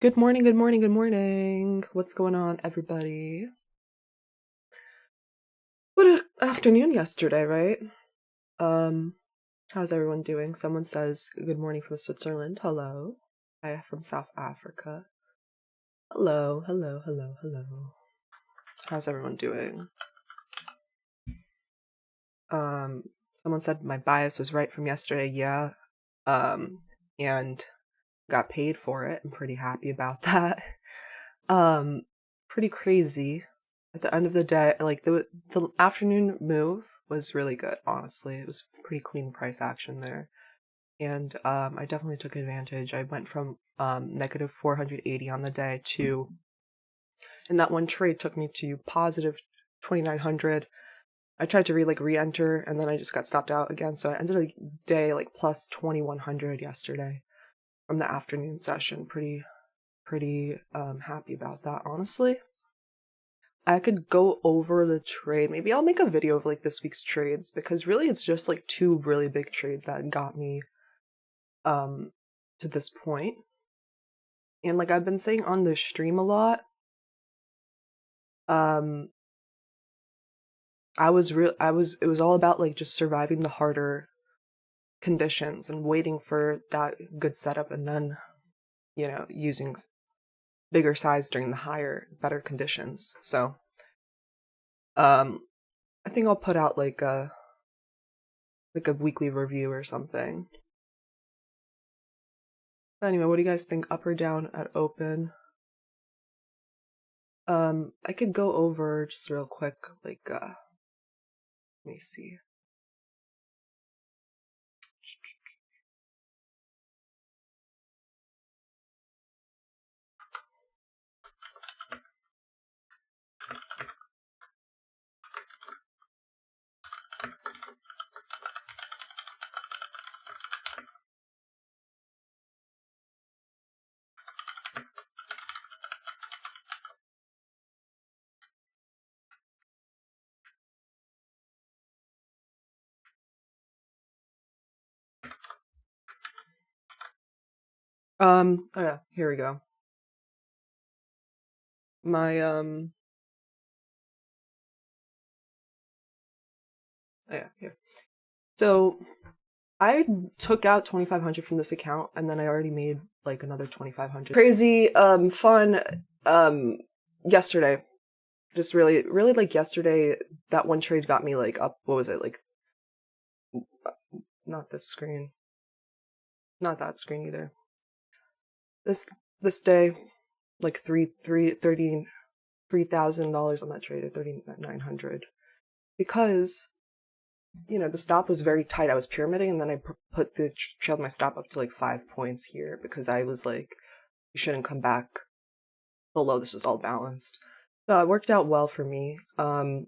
Good morning, good morning, good morning. What's going on, everybody? What an afternoon yesterday, right? How's everyone doing? Someone says good morning from Switzerland. Hello. I from South Africa. Hello, hello, hello, hello. How's everyone doing? Someone said my bias was right from yesterday. Yeah. And got paid for it. I'm pretty happy about that. Pretty crazy. At the end of the day, like the afternoon move was really good, honestly. It was pretty clean price action there. And I definitely took advantage. I went from negative 480 on the day to, and that one trade took me to positive 2900. I tried to re-enter, and then I just got stopped out again. So I ended the day like plus 2100 yesterday from the afternoon session. Pretty happy about that, honestly. I could go over the trade. Maybe I'll make a video of like this week's trades, because really it's just like two really big trades that got me to this point. And like I've been saying on the stream a lot, it was all about like just surviving the harder conditions and waiting for that good setup, and then, using bigger size during the better conditions. So I think I'll put out like a weekly review or something. But anyway, what do you guys think? Up or down at open? I could go over just real quick, like let me see. Oh yeah, here we go. My oh yeah, here. So I took out 2,500 from this account, and then I already made like another 2,500. Crazy, fun, yesterday. Just really, really like yesterday, that one trade got me like up, what was it, like, not this screen. Not that screen either. This day, like $33,000 on that trade, at 3,900, because the stop was very tight. I was pyramiding, and then I trailed my stop up to like 5 points here, because I was like, you shouldn't come back below. This is all balanced. So it worked out well for me. So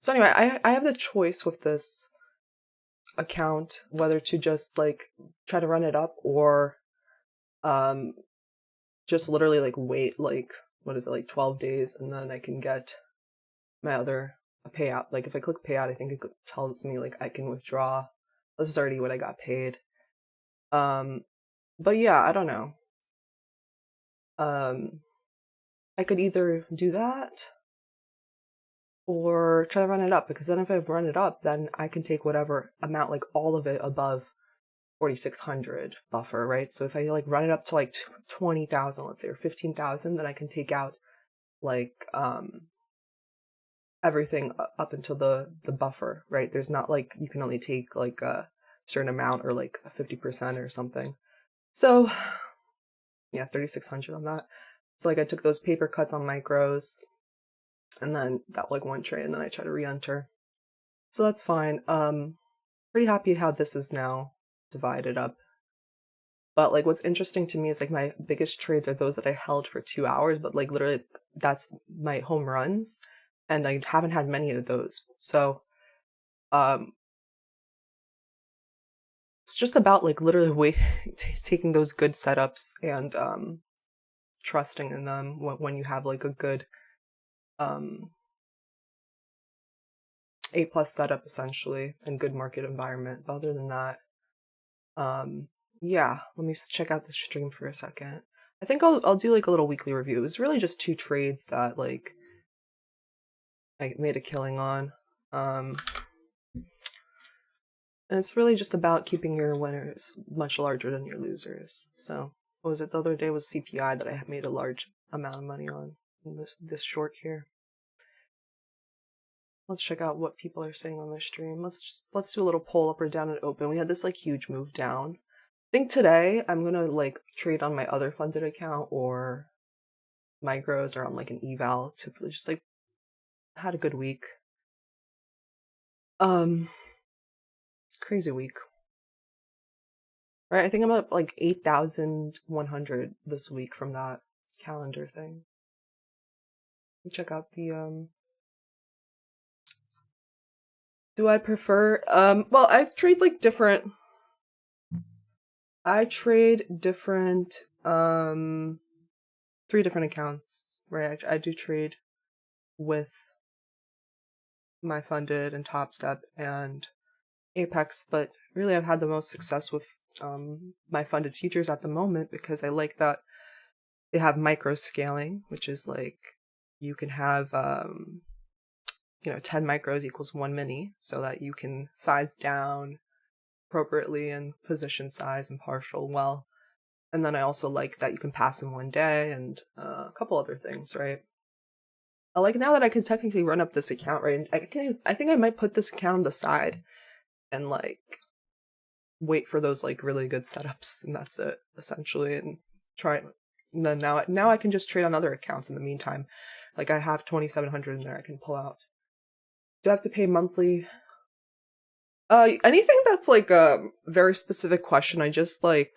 anyway, I have the choice with this account whether to just like try to run it up, or just literally like wait like, what is it, like 12 days, and then I can get my other payout. Like if I click payout, I think it tells me like I can withdraw. This is already what I got paid. But yeah, I don't know. I could either do that or try to run it up, because then if I run it up, then I can take whatever amount, like all of it above 4,600 buffer, right? So if I like run it up to like 20,000, let's say, or 15,000, then I can take out like everything up until the buffer, right? There's not like, you can only take like a certain amount, or like a 50% or something. So yeah, 3,600 on that. So like I took those paper cuts on micros, and then that like one trade, and then I try to re-enter. So that's fine. Pretty happy how this is now divided up. But like what's interesting to me is like my biggest trades are those that I held for 2 hours, but like literally that's my home runs, and I haven't had many of those. So it's just about like literally taking those good setups and trusting in them when you have like a good A+ setup, essentially, and good market environment. But other than that, yeah, let me check out the stream for a second. I think I'll do like a little weekly review. It was really just 2 trades that like I made a killing on. And it's really just about keeping your winners much larger than your losers. So, what was it? The other day was CPI that I made a large amount of money on in this short here. Let's check out what people are saying on their stream. Let's do a little poll up or down and open. We had this like huge move down. I think today I'm gonna like trade on my other funded account or micros or on like an eval to just like had a good week. Crazy week. Right, I think I'm up like 8,100 this week from that calendar thing. Let me check out the do I prefer well I trade different 3 different accounts, right? I do trade with my funded and Top Step and Apex, but really I've had the most success with my funded futures at the moment because I like that they have micro scaling, which is like you can have 10 micros equals 1 mini, so that you can size down appropriately and position size and partial well. And then I also like that you can pass in 1 day and a couple other things, right? I like now that I can technically run up this account, right? I think I might put this account on the side and like wait for those like really good setups, and that's it essentially, and try it. And then now I can just trade on other accounts in the meantime. Like I have 2,700 in there I can pull out. Do I have to pay monthly? Anything that's like a very specific question, I just like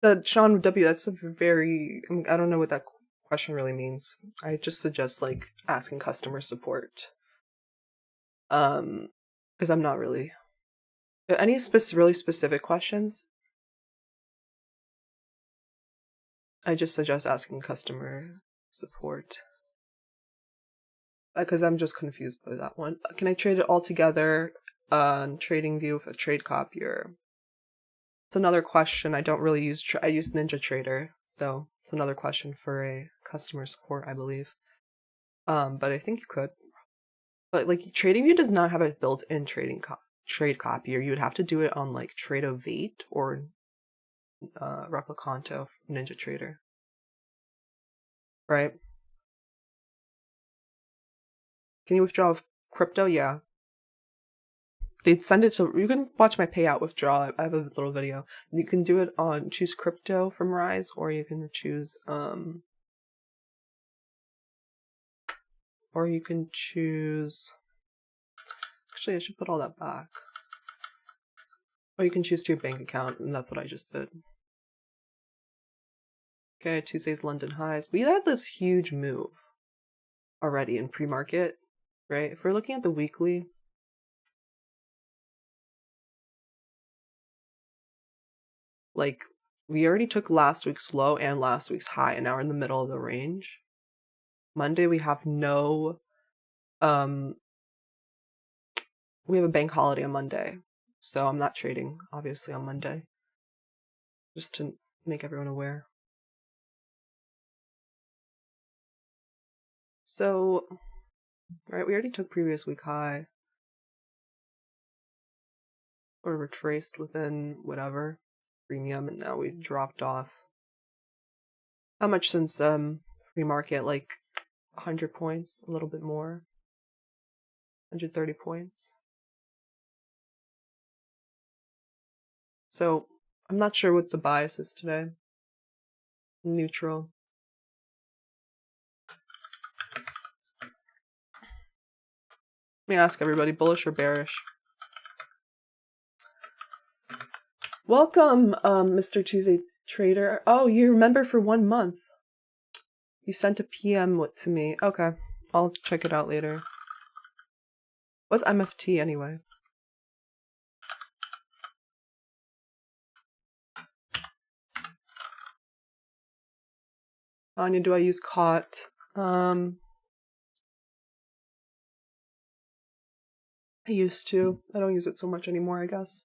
the Sean W. That's a very I don't know what that question really means. I just suggest like asking customer support. Because I'm not really any really specific questions. I just suggest asking customer support. Because I'm just confused by that one. Can I trade it all together on Trading View with a trade copier? It's another question. I don't really use. I use Ninja Trader, so it's another question for a customer support, I believe. But I think you could. But like Trading View does not have a built-in trade copier. You would have to do it on like Trade-O-Vate or Replicanto Ninja Trader, right? Can you withdraw crypto? Yeah. They'd send it to, you can watch my payout withdrawal. I have a little video. You can do it on choose crypto from Rise, or you can choose actually I should put all that back. Or you can choose to your bank account, and that's what I just did. Okay, Tuesday's London highs. We had this huge move already in pre-market, right? If we're looking at the weekly, like we already took last week's low and last week's high, and now we're in the middle of the range. Monday we have no we have a bank holiday on Monday, so I'm not trading obviously on Monday, just to make everyone aware. So right, we already took previous week high or retraced within whatever premium, and now we dropped off. How much since pre-market? Like 100 points, a little bit more, 130 points. So I'm not sure what the bias is today. Neutral. Let me ask everybody, bullish or bearish? Welcome, Mr. Tuesday Trader. Oh, you remember for 1 month. You sent a PM to me. Okay, I'll check it out later. What's MFT anyway? Anya, do I use COT? I used to. I don't use it so much anymore, I guess.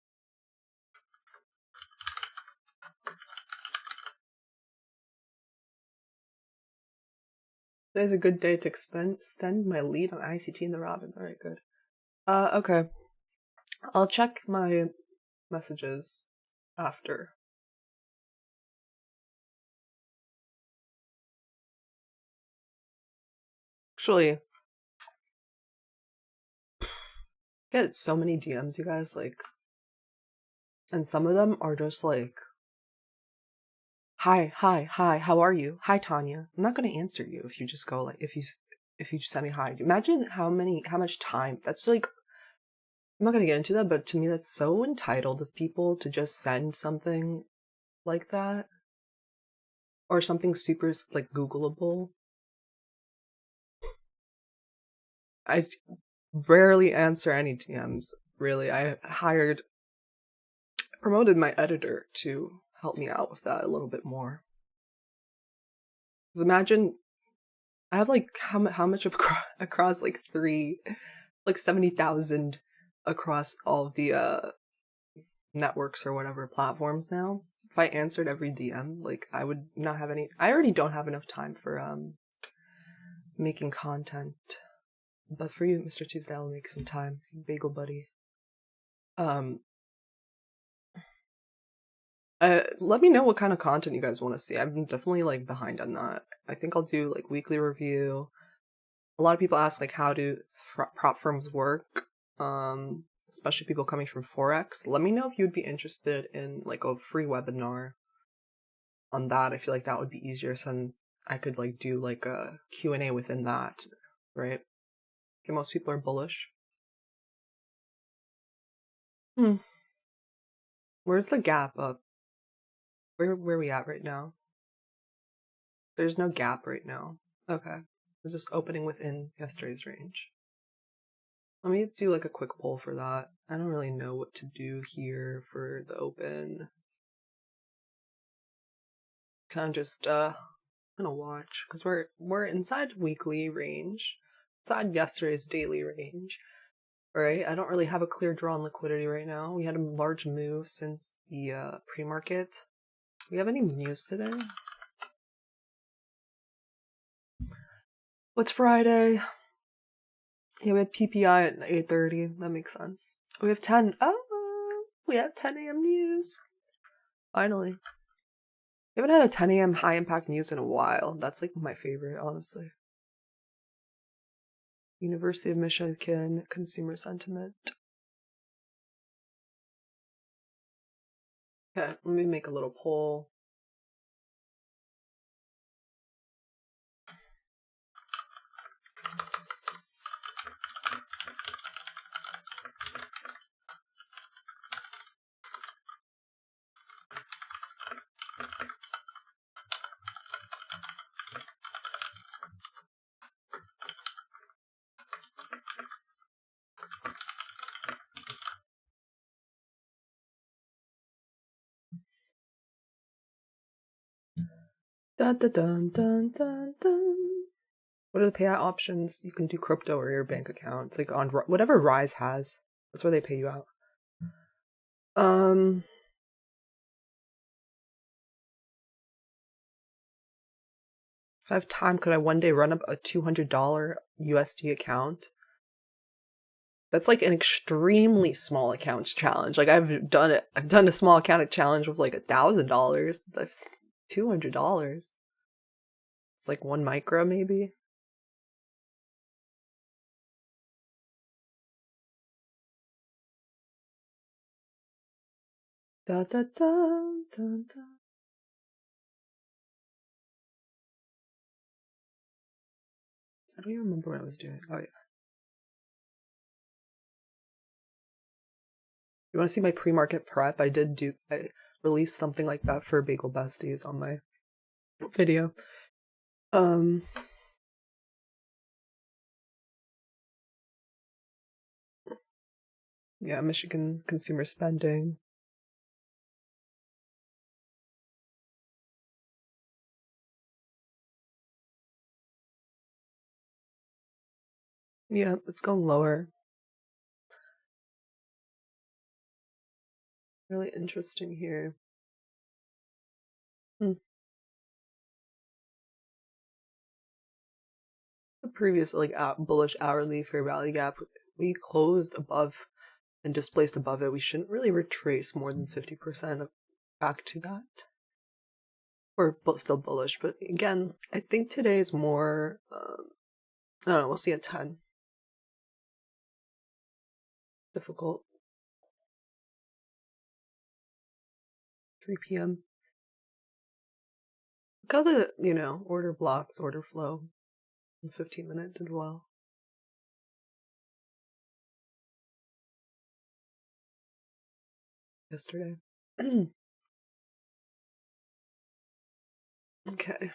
Today's a good day to extend my lead on ICT and the Robins. All right, good. Okay. I'll check my messages after. Actually, I get so many DMs, you guys, like, and some of them are just like, hi, how are you? Hi, Tanya. I'm not gonna answer you if you just go like, if you just send me hi. Imagine how much time. That's like, I'm not gonna get into that, but to me that's so entitled of people to just send something like that. Or something super, like, Googleable. I rarely answer any DMs, really. Promoted my editor to help me out with that a little bit more. Because imagine, I have, like, how much across, like, 70,000 across all of the, networks or whatever platforms now. If I answered every DM, like, I would not have any, I already don't have enough time for, making content. But for you, Mr. Tuesday, I'll make some time. Bagel buddy. Let me know what kind of content you guys want to see. I'm definitely, like, behind on that. I think I'll do, like, weekly review. A lot of people ask, like, how do prop firms work? Especially people coming from Forex. Let me know if you'd be interested in, like, a free webinar on that. I feel like that would be easier, since I could, like, do, like, a Q&A within that, right? Okay, most people are bullish. Where's the gap up? Where are we at right now? There's no gap right now. Okay. We're just opening within yesterday's range. Let me do, like, a quick poll for that. I don't really know what to do here for the open. Kind of just gonna watch, because we're inside weekly range, inside yesterday's daily range. Alright, I don't really have a clear draw on liquidity right now. We had a large move since the pre-market. Do we have any news today? What's Friday? Yeah, we have PPI at 8:30. That makes sense. We have 10. Oh, we have 10 a.m. news. Finally. We haven't had a 10 a.m. high impact news in a while. That's, like, my favorite, honestly. University of Michigan consumer sentiment. Okay, let me make a little poll. Dun dun dun dun dun dun. What are the payout options? You can do crypto or your bank account. It's like on whatever Rise has. That's where they pay you out. If I have time, could I one day run up a $200 USD account? That's, like, an extremely small accounts challenge. Like, I've done it. I've done a small account challenge with, like, $1,000. That's $200. It's like 1 micro, maybe. Da da da da da. I don't even remember what I was doing. Oh yeah. You want to see my pre-market prep? I released something like that for Bagel Besties on my video. Yeah, Michigan consumer spending. Yeah, it's going lower. Really interesting here. the previous like bullish hourly fair value gap, we closed above and displaced above it. We shouldn't really retrace more than 50% back to that. We're still bullish, but again, I think today is more, I don't know, we'll see a 10. Difficult. 3 p.m. Look how the, order blocks, order flow in 15-minute did well. Yesterday. Okay. I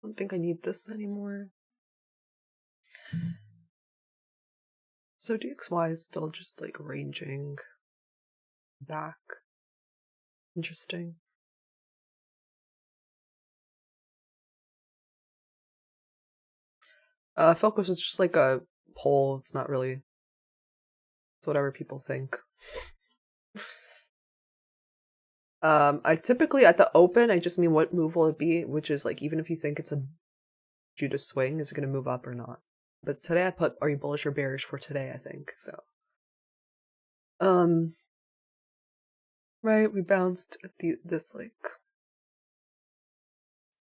don't think I need this anymore. So DXY is still just like ranging back. Interesting. Focus is just like a poll. It's not really. It's whatever people think. I typically at the open, I just mean what move will it be, which is like even if you think it's a due to swing, is it going to move up or not? But today I put are you bullish or bearish for today, I think. So right, we bounced at this like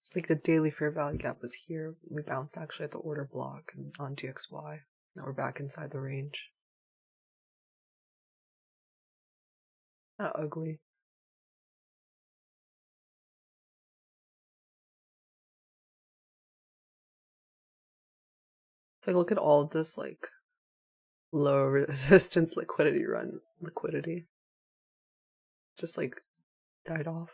it's like the daily fair value gap was here. We bounced actually at the order block and on DXY. Now we're back inside the range. Not ugly. It's like look at all of this like low resistance liquidity. Just like died off.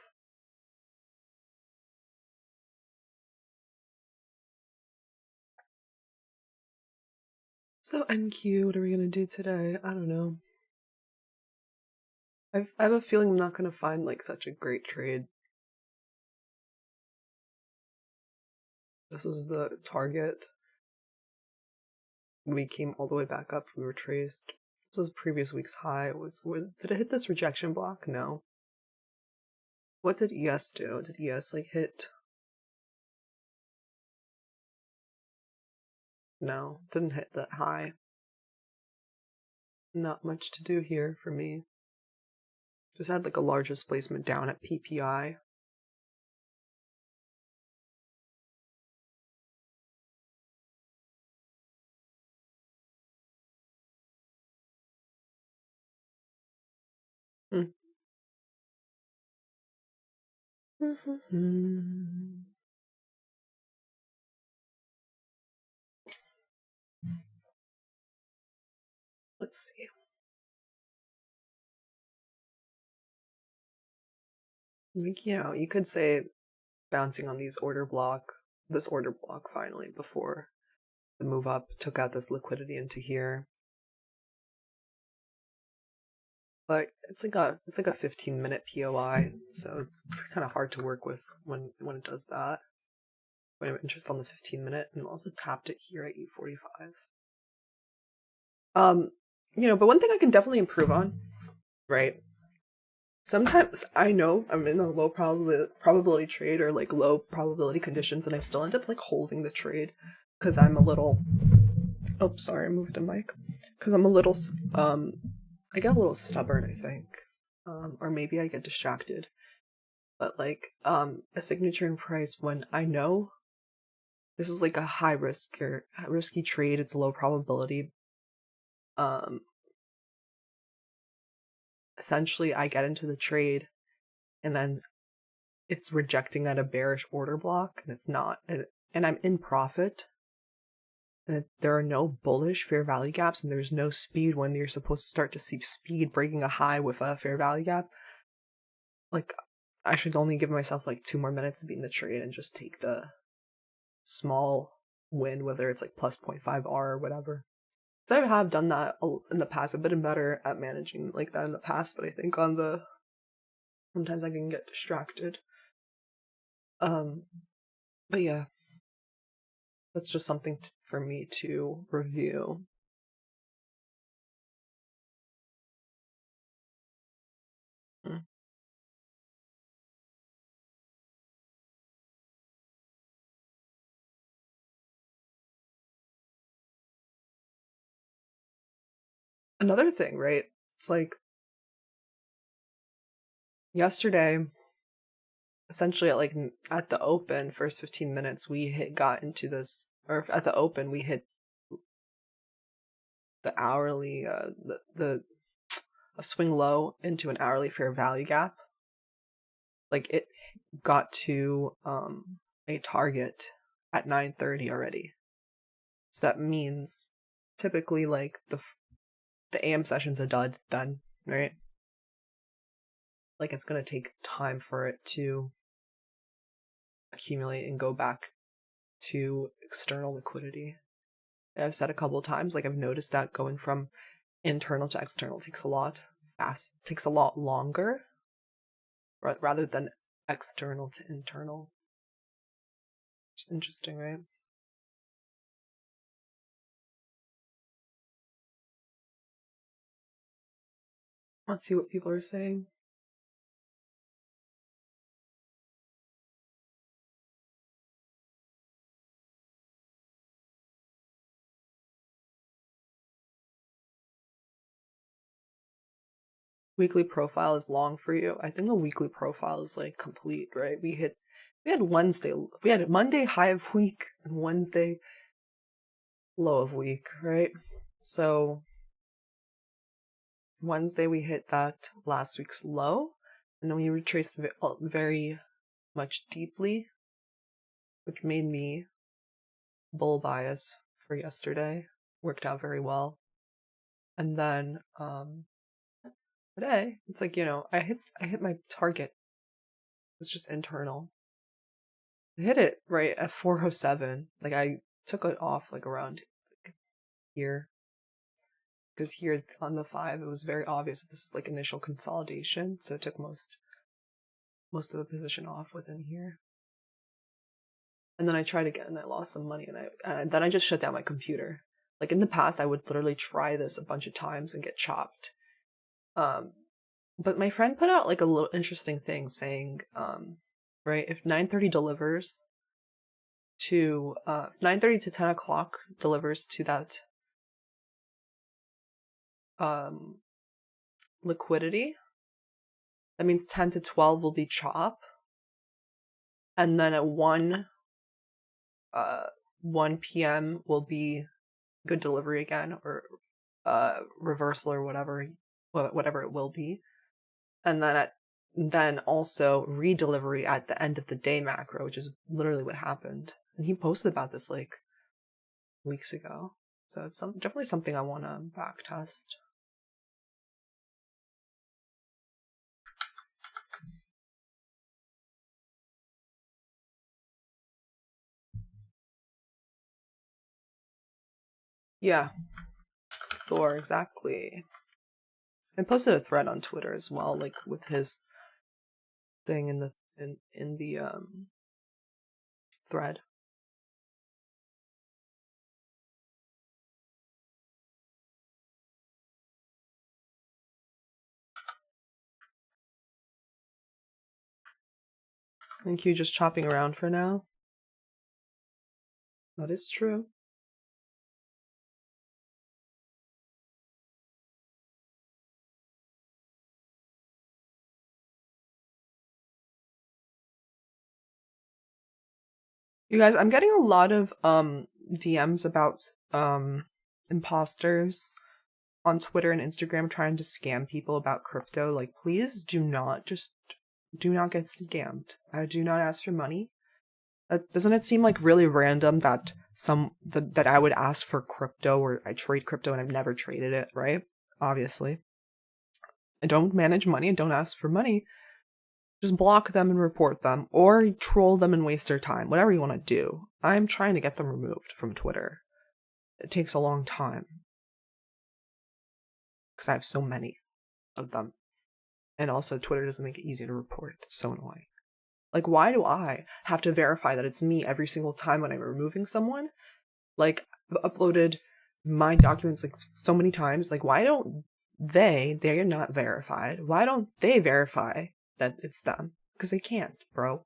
So NQ, what are we gonna do today? I don't know. I have a feeling I'm not gonna find like such a great trade. This was the target. We came all the way back up. We were traced. This was previous week's high. Did it hit this rejection block? No. What did ES do? Did ES like hit? No, didn't hit that high. Not much to do here for me. Just had like a large displacement down at PPI. Let's see. You could say bouncing on this order block finally before the move up took out this liquidity into here. But it's like a 15-minute POI, so it's kind of hard to work with when it does that. But I have interest on the 15-minute, and also tapped it here at 8:45. But one thing I can definitely improve on, right? Sometimes I know I'm in a low probability trade or like low probability conditions, and I still end up like holding the trade because I'm a little. Oh, sorry, I moved the mic. Because I'm a little. I get a little stubborn, I think, or maybe I get distracted. But like a signature in price when I know this is like a high risk or risky trade, it's low probability. Essentially I get into the trade and then it's rejecting at a bearish order block and it's not, and I'm in profit. And there are no bullish fair value gaps and there's no speed when you're supposed to start to see speed breaking a high with a fair value gap. Like I should only give myself like 2 more minutes to be in the trade and just take the small win, whether it's like plus 0.5 R or whatever. So I have done that in the past. I've been better at managing like that in the past, but I think sometimes I can get distracted. But yeah, that's just something for me to review. another thing, right? It's like yesterday, essentially at the open, first 15 minutes, got into this, or at the open, we hit the hourly, a swing low into an hourly fair value gap. Like it got to a target at 9:30 already. So that means typically like the AM session's a dud then, right? Like it's gonna take time for it to accumulate and go back to external liquidity. And I've said a couple of times, like I've noticed that going from internal to external takes a lot longer rather than external to internal. It's interesting, right? Let's see what people are saying. Weekly profile is long for you. I think a weekly profile is like complete, right? We had Monday high of week and Wednesday low of week, right? So Wednesday we hit that last week's low, and then we retraced very much deeply, which made me bull bias for yesterday. Worked out very well. And then today, it's like, I hit my target. It's just internal. I hit it right at 407. Like I took it off like around here. Because here on the 5, it was very obvious that this is like initial consolidation. So it took most of the position off within here. And then I tried again and I lost some money, and then I just shut down my computer. Like in the past, I would literally try this a bunch of times and get chopped. But my friend put out like a little interesting thing saying, right, if 9:30 delivers to 9:30 to 10 o'clock delivers to that liquidity, that means 10 to 12 will be chop, and then at 1 p.m. will be good delivery again, or reversal, or whatever it will be, and then also redelivery at the end of the day macro, which is literally what happened. And he posted about this like weeks ago, so it's definitely something I want to back test. Yeah, Thor, exactly. I posted a thread on Twitter as well, like with his thing in the thread. I think you're just chopping around for now. That is true. You guys, I'm getting a lot of DMs about imposters on Twitter and Instagram trying to scam people about crypto. Like, please do not get scammed. I do not ask for money. Doesn't it seem like really random that that I would ask for crypto, or I trade crypto and I've never traded it, right? Obviously. I don't manage money and don't ask for money. Just block them and report them, or troll them and waste their time. Whatever you want to do. I'm trying to get them removed from Twitter. It takes a long time. Because I have so many of them. And also, Twitter doesn't make it easy to report. It's so annoying. Like, why do I have to verify that it's me every single time when I'm removing someone? Like, I've uploaded my documents like so many times. Like, why don't they're not verified. Why don't they verify that it's them? Because they can't, bro.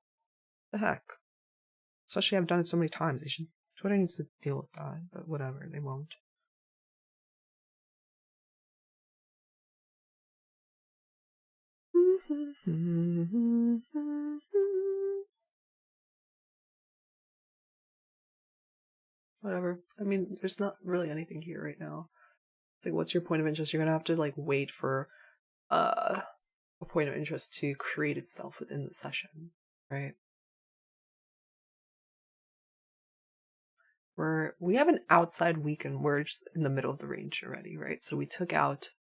The heck? Especially I've done it so many times. Twitter needs to deal with that, but whatever, they won't. Whatever. I mean, there's not really anything here right now. It's like, what's your point of interest? You're gonna have to like wait for a point of interest to create itself within the session, right? We have an outside week and we're just in the middle of the range already, right? So we took out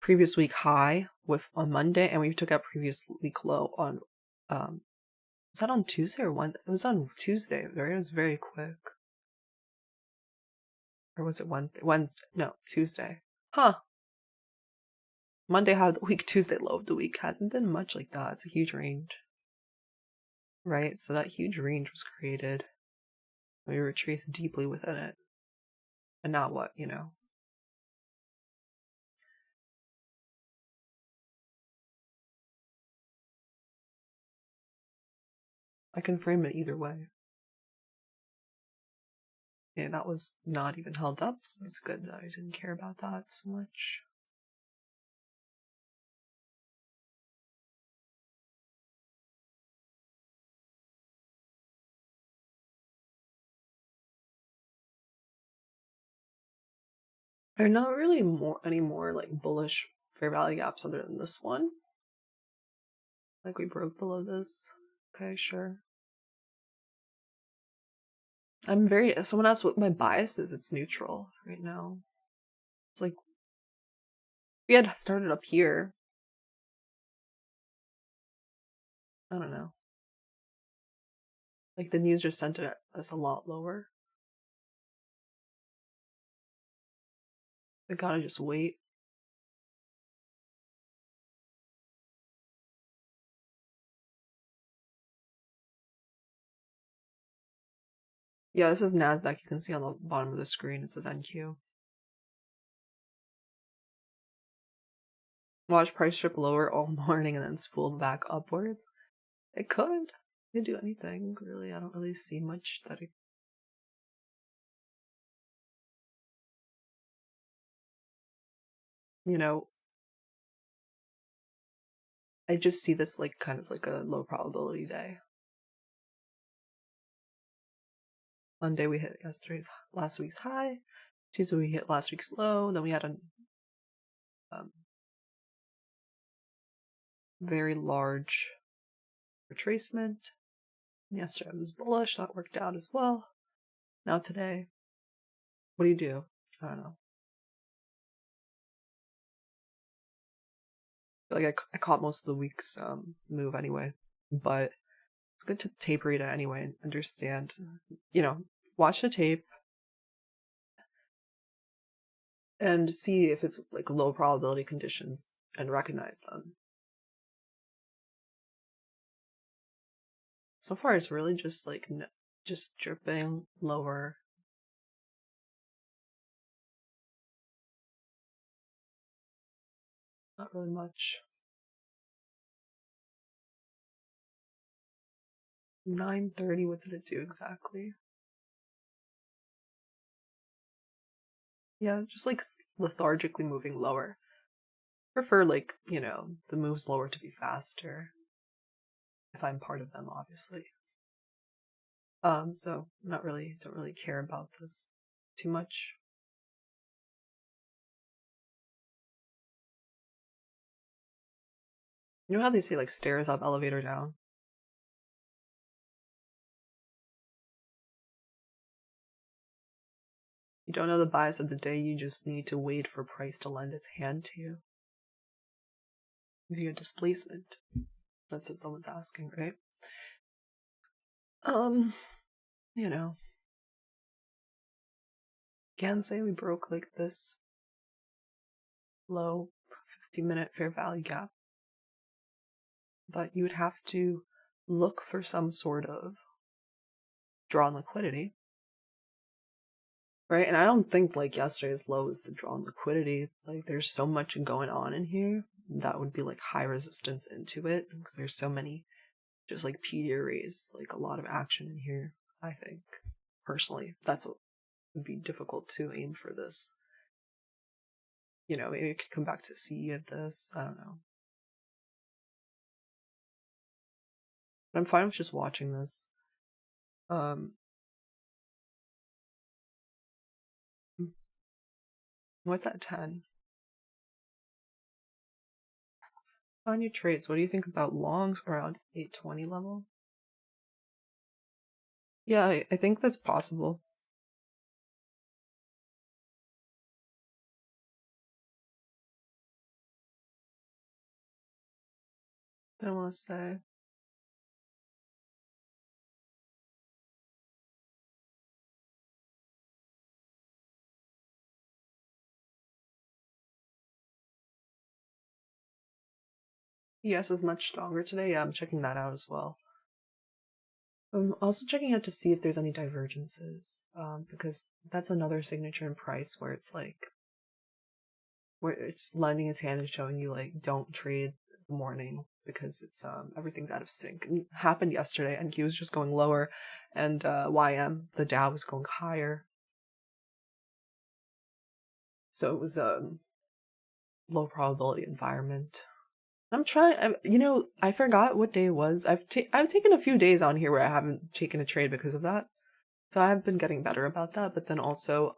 previous week high on Monday, and we took out previous week low on was that on Tuesday or Wednesday? It was on Tuesday, right? It was very quick. Or was it Wednesday? Wednesday. No, Tuesday. Huh. Monday high of the week, Tuesday low of the week. Hasn't been much like that. It's a huge range. Right? So that huge range was created. We retraced deeply within it. And now what, I can frame it either way. Yeah, that was not even held up, so it's good that I didn't care about that so much. There are not really any more like bullish fair value gaps other than this one. Like we broke below this. Okay, sure. Someone asked what my bias is. It's neutral right now. It's like, we had started up here. I don't know. Like the news just sent it us a lot lower. We gotta just wait. Yeah, this is NASDAQ. You can see on the bottom of the screen, it says NQ. Watch price strip lower all morning and then spool back upwards. It could. It could do anything, really. I don't really see much that it... I just see this like kind of like a low probability day. Monday we hit last week's high. Tuesday we hit last week's low. Then we had a very large retracement. Yesterday I was bullish. That worked out as well. Now today, what do? I don't know. I feel like I caught most of the week's move anyway, but it's good to tape read it anyway and understand. Watch the tape and see if it's like low probability conditions and recognize them. So far, it's really just like just dripping lower. Not really much. 9:30. What did it do exactly? Yeah, just like lethargically moving lower. Prefer like the moves lower to be faster. If I'm part of them, obviously. So don't really care about this too much. You know how they say like stairs up, elevator down? You don't know the bias of the day, you just need to wait for price to lend its hand to you. Via displacement. That's what someone's asking, right? Can say we broke like this low 50-minute fair value gap. But you would have to look for some sort of drawn liquidity. Right? And I don't think like yesterday's low is the drawn liquidity. Like there's so much going on in here that would be like high resistance into it because there's so many just like PD arrays, like a lot of action in here. I think personally that's what would be difficult to aim for this. maybe it could come back to C of this. I don't know. But I'm fine with just watching this. Um, what's at 10? On your trades, what do you think about longs around 820 level? Yeah, I think that's possible. I don't want to say. ES is much stronger today. Yeah, I'm checking that out as well. I'm also checking out to see if there's any divergences, because that's another signature in price where it's where it's lending its hand and showing you don't trade the morning because it's everything's out of sync. And it happened yesterday, and Q was just going lower, and the Dow was going higher. So it was a low probability environment. I'm trying. I forgot what day it was. I've taken a few days on here where I haven't taken a trade because of that. So I have been getting better about that. But then also,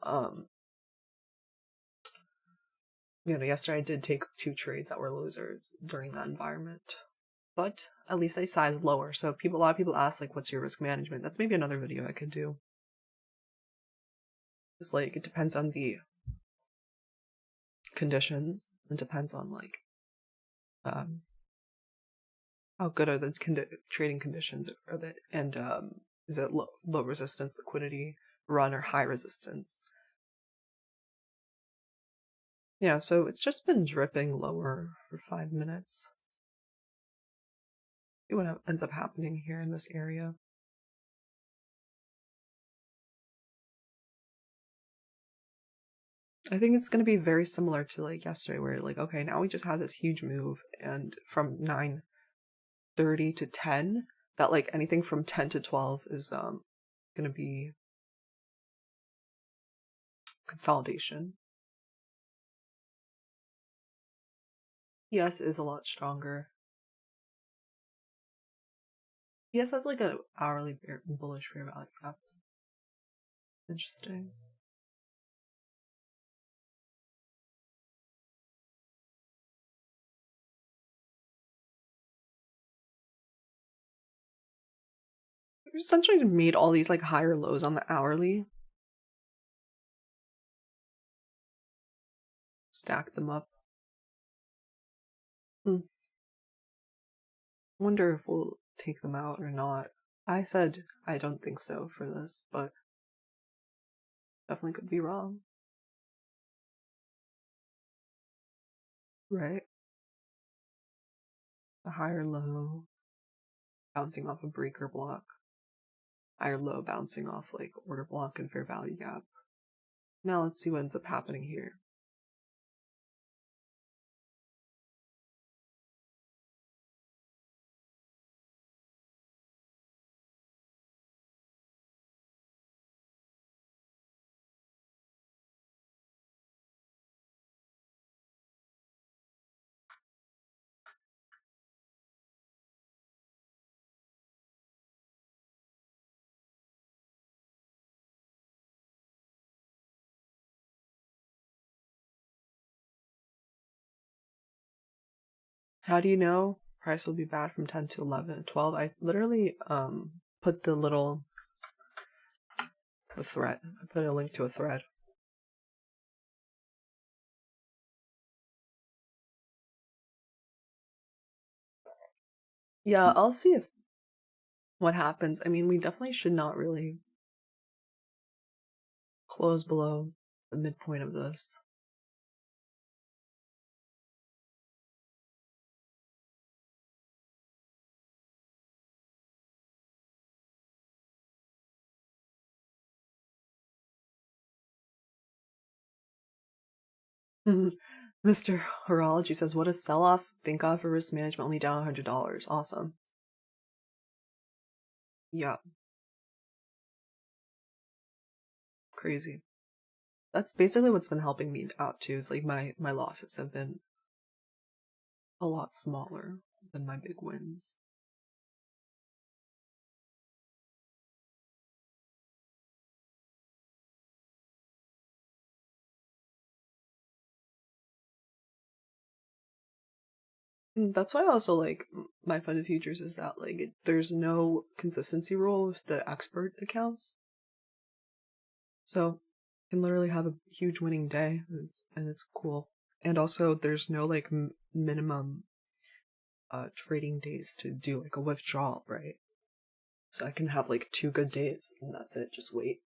yesterday I did take 2 trades that were losers during that environment. But at least I sized lower. So a lot of people ask what's your risk management? That's maybe another video I could do. It's it depends on the conditions. It depends on um how good are the trading conditions of it, and is it low resistance liquidity run or high resistance? Yeah, so it's just been dripping lower for 5 minutes. See what ends up happening here in this area. I think it's going to be very similar to yesterday, where okay, now we just have this huge move, and from 9:30 to 10, that anything from 10 to 12 is going to be consolidation. ES is a lot stronger. ES has a hourly bullish fair value gap. Interesting. We essentially made all these higher lows on the hourly. Stack them up. Wonder if we'll take them out or not. I said I don't think so for this, but definitely could be wrong. Right? A higher low bouncing off a breaker block. Higher low bouncing off order block and fair value gap. Now let's see what ends up happening here. How do you know price will be bad from 10 to 11? 12? I literally put the thread. I put a link to a thread. Yeah, I'll see what happens. I mean, we definitely should not really close below the midpoint of this. Mr. Horology says, what a sell-off. Thank God for risk management, only down $100. Awesome. Yeah. Crazy. that's basically what's been helping me out too, is like my losses have been a lot smaller than my big wins. That's why I also like my funded futures is that like there's no consistency rule with the expert accounts, so you can literally have a huge winning day, and it's cool. And also, there's no like minimum trading days to do like a withdrawal, right? So I can have like 2 good days and that's it. Just wait.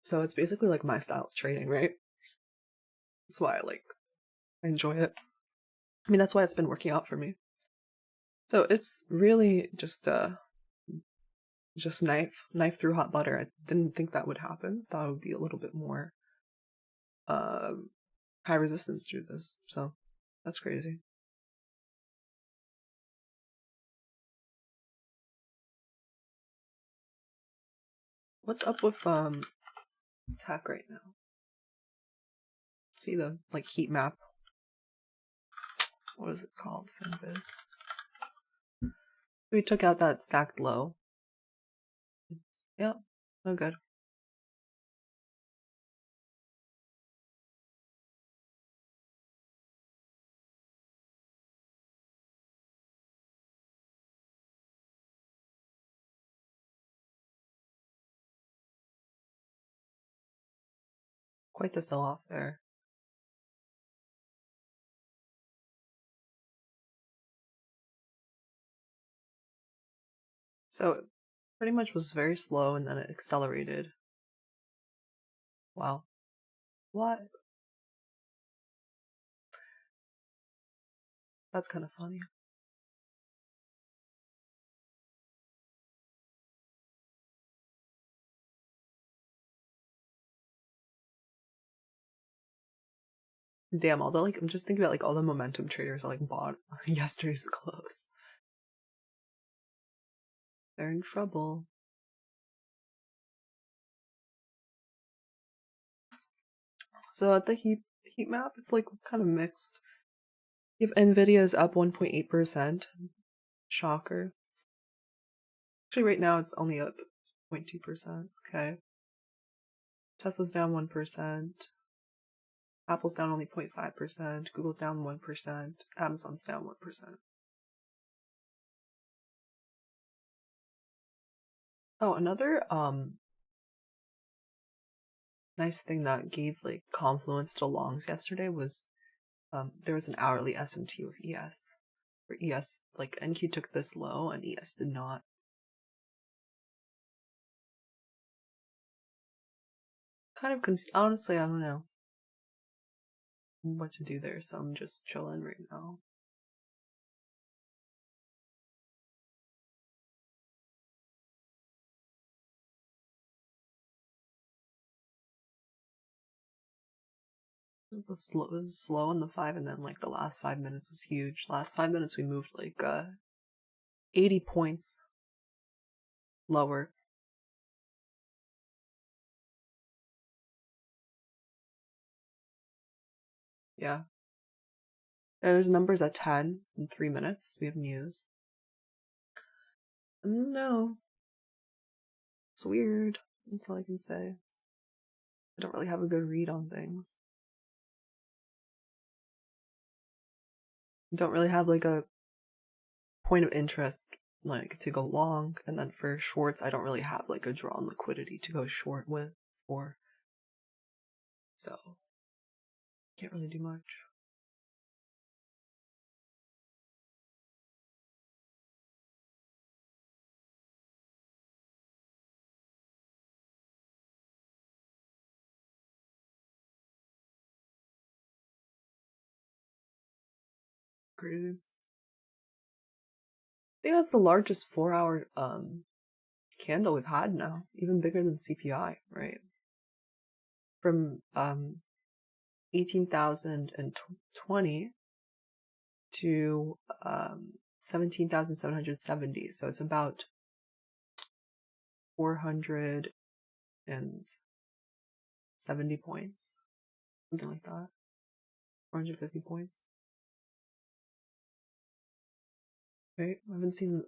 So it's basically like my style of trading, right? That's why I enjoy it. I mean, that's why it's been working out for me. So it's really just knife through hot butter. I didn't think that would happen. Thought it would be a little bit more um high resistance through this. So that's crazy. What's up with tech right now? See the like heat map. What is it called? Finviz. We took out that stacked low. Yep. Oh good. Quite the sell off there. So it pretty much was very slow and then it accelerated. Wow. What? That's kind of funny. Damn, although like I'm just thinking about like all the momentum traders that like bought yesterday's close. They're in trouble. So at the heat map, it's like kind of mixed. You have Nvidia's up 1.8%. Shocker. Actually, right now it's only up 0.2%. Okay. Tesla's down 1%. Apple's down only 0.5%. Google's down 1%. Amazon's down 1%. Oh, another nice thing that gave like confluence to longs yesterday was there was an hourly SMT with ES. Where ES like NQ took this low and ES did not. Kind of honestly, I don't know what to do there, so I'm just chilling right now. It was slow in the 5, and then like the last 5 minutes was huge. Last 5 minutes we moved like 80 points lower. Yeah. There's numbers at 10 in 3 minutes. We have news. No. It's weird. That's all I can say. I don't really have a good read on things. I don't really have like a point of interest like to go long, and then for shorts I don't really have like a drawn liquidity to go short with, or so can't really do much. Crazy. I think that's the largest 4-hour candle we've had now, even bigger than CPI, right? From 18,020 to 17,770. So it's about 470 70 points, something like that. 450 points. Right? I haven't seen,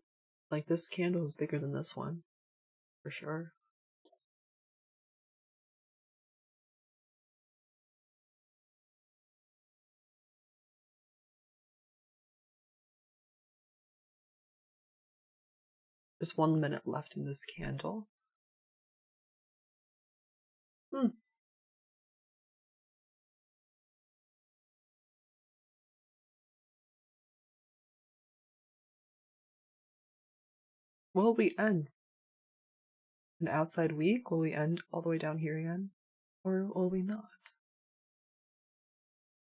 like, this candle is bigger than this one, for sure. There's 1 minute left in this candle. Will we end an outside week? Will we end all the way down here again? Or will we not?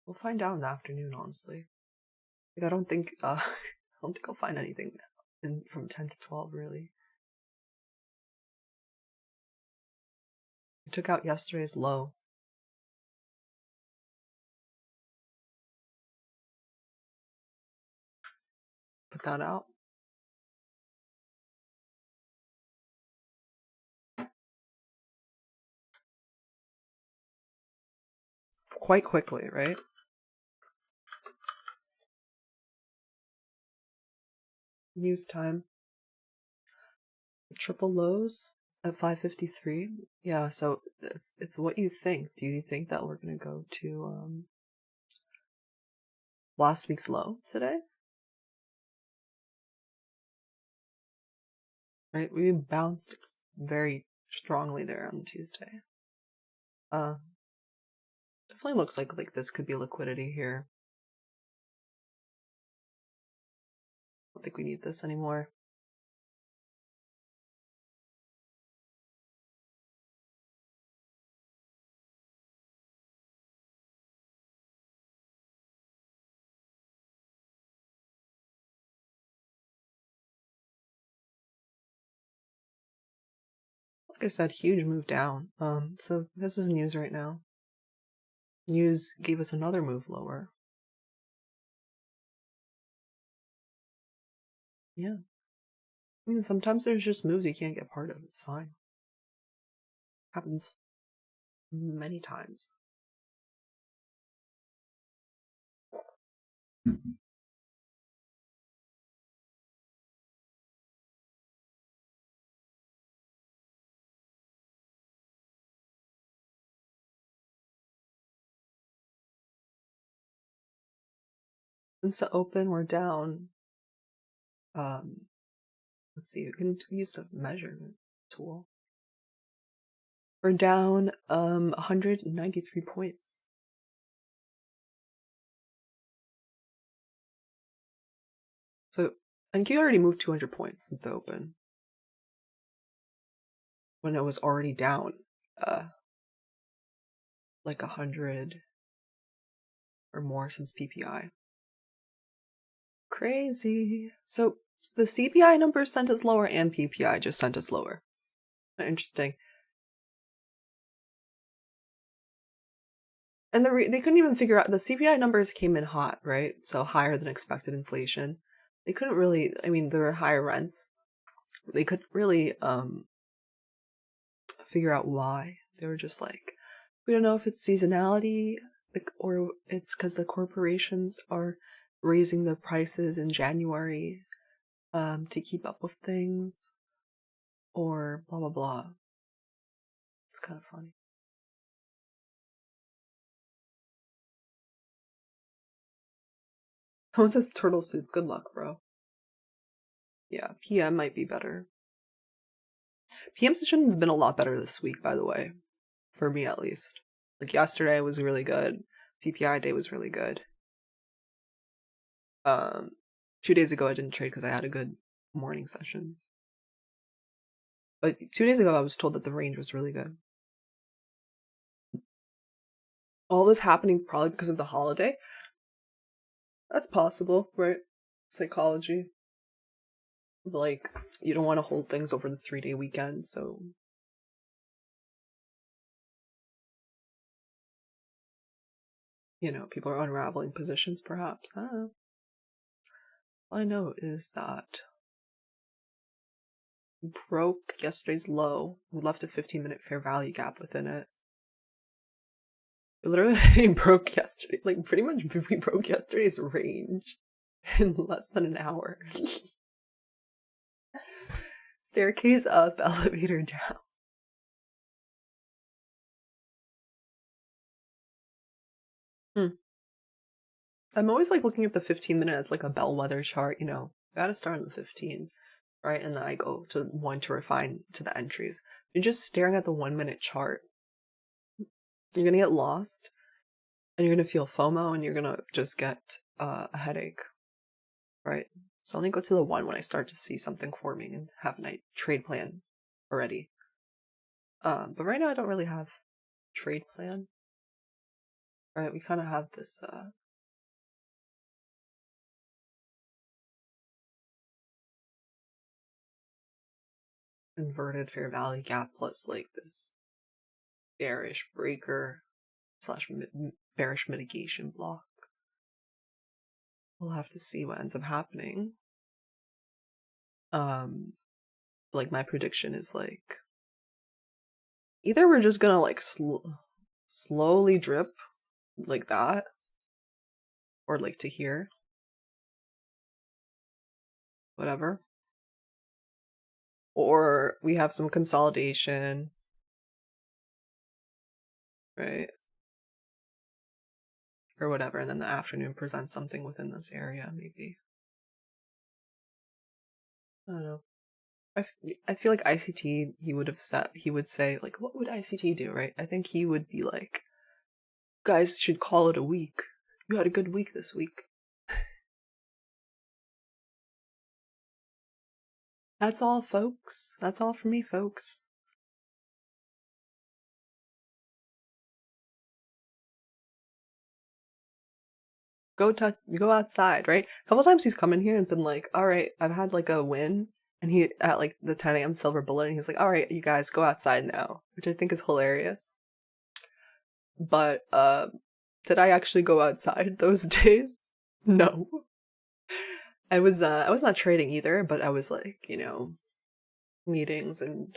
We'll find out in the afternoon, honestly. Like, I don't think I don't think I'll find anything from 10 to 12, really. I took out yesterday's low. Put that out. Quite quickly, right? News time. Triple lows at 5:53. Yeah, so it's what you think. Do you think that we're gonna go to last week's low today? Right, we bounced very strongly there on Tuesday. Definitely looks like this could be liquidity here. I don't think we need this anymore. Like I said, huge move down. So this is news right now. News gave us another move lower. Yeah. I mean, sometimes there's just moves you can't get part of. It's fine. Happens many times. Since the open, we're down. Let's see. We can use the measurement tool. We're down 193 points. So, and Q already moved 200 points since the open, when it was already down like 100 or more since PPI. Crazy. So the CPI numbers sent us lower and PPI just sent us lower. Interesting. And they couldn't even figure out, the CPI numbers came in hot, right? So higher than expected inflation. They couldn't really, I mean, there were higher rents. They couldn't really figure out why. They were just like, we don't know if it's seasonality or it's because the corporations are raising the prices in January to keep up with things, or blah blah blah. It's kind of funny. Someone says turtle soup. Good luck, bro. Yeah, PM might be better. PM session's been a lot better this week, by the way. For me, at least. Like, yesterday was really good. CPI day was really good. 2 days ago I didn't trade because I had a good morning session. But 2 days ago I was told that the range was really good. All this happening probably because of the holiday? That's possible, right? Psychology. Like, you don't want to hold things over the 3-day weekend, so you know, people are unraveling positions, perhaps. I don't know. All I know is that we broke yesterday's low. We left a 15-minute fair value gap within it. We literally broke yesterday. Like, pretty much we broke yesterday's range in less than an hour. Staircase up, elevator down. I'm always like looking at the 15-minute as like a bellwether chart, you know. Gotta start on the 15, right? And then I go to 1 to refine to the entries. You're just staring at the 1-minute chart. You're gonna get lost, and you're gonna feel FOMO, and you're gonna just get a headache, right? So only go to the 1 when I start to see something forming and have my trade plan already. But right now I don't really have trade plan. Right, we kind of have this inverted fair value gap plus like this bearish breaker slash bearish mitigation block. We'll have to see what ends up happening. Like my prediction is like either we're just gonna like slowly drip like that, or like to here, whatever, or we have some consolidation, right, or whatever, and then the afternoon presents something within this area, maybe. I don't know. I feel like ICT, he would say, like, what would ICT do, right? I think he would be like, guys should call it a week. You had a good week this week. That's all, folks. That's all for me, folks. Go outside, right? A couple times he's come in here and been like, all right, I've had like a win. And he, at like the 10 a.m. silver bullet, and he's like, all right, you guys go outside now, which I think is hilarious. But, did I actually go outside those days? No. I was not trading either, but I was like, you know, meetings and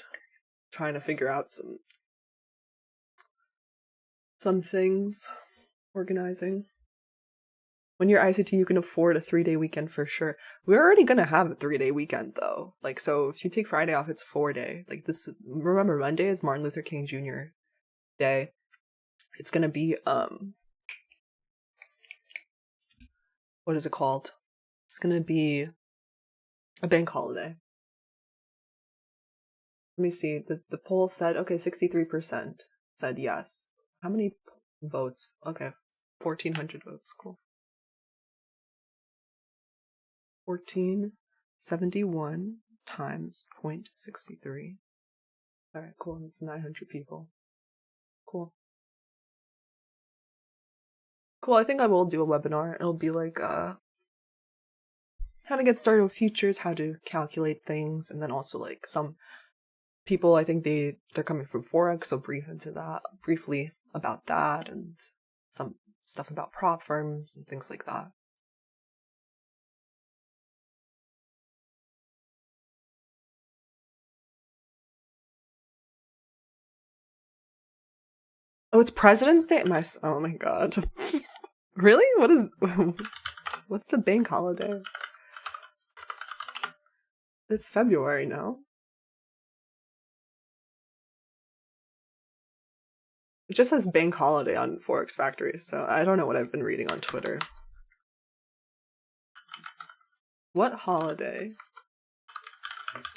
trying to figure out some things, organizing. When you're ICT, you can afford a 3-day weekend for sure. We're already gonna have a 3-day weekend though. Like, so if you take Friday off, it's 4-day. Like this, remember Monday is Martin Luther King Jr. Day. It's gonna be, what is it called? It's gonna be a bank holiday. Let me see. The poll said, okay, 63% said yes. How many votes? Okay, 1,400 votes. Cool. 1471 times 0.63. Alright, cool. That's 900 people. Cool. Cool, I think I will do a webinar. It'll be like, how to get started with futures, how to calculate things, and then also like some people, I think they're coming from Forex, so briefly about that, and some stuff about prop firms and things like that. Oh, it's President's Day? Oh my god. Really? What's the bank holiday? It's February now. It just says bank holiday on Forex Factory, so I don't know what I've been reading on Twitter. What holiday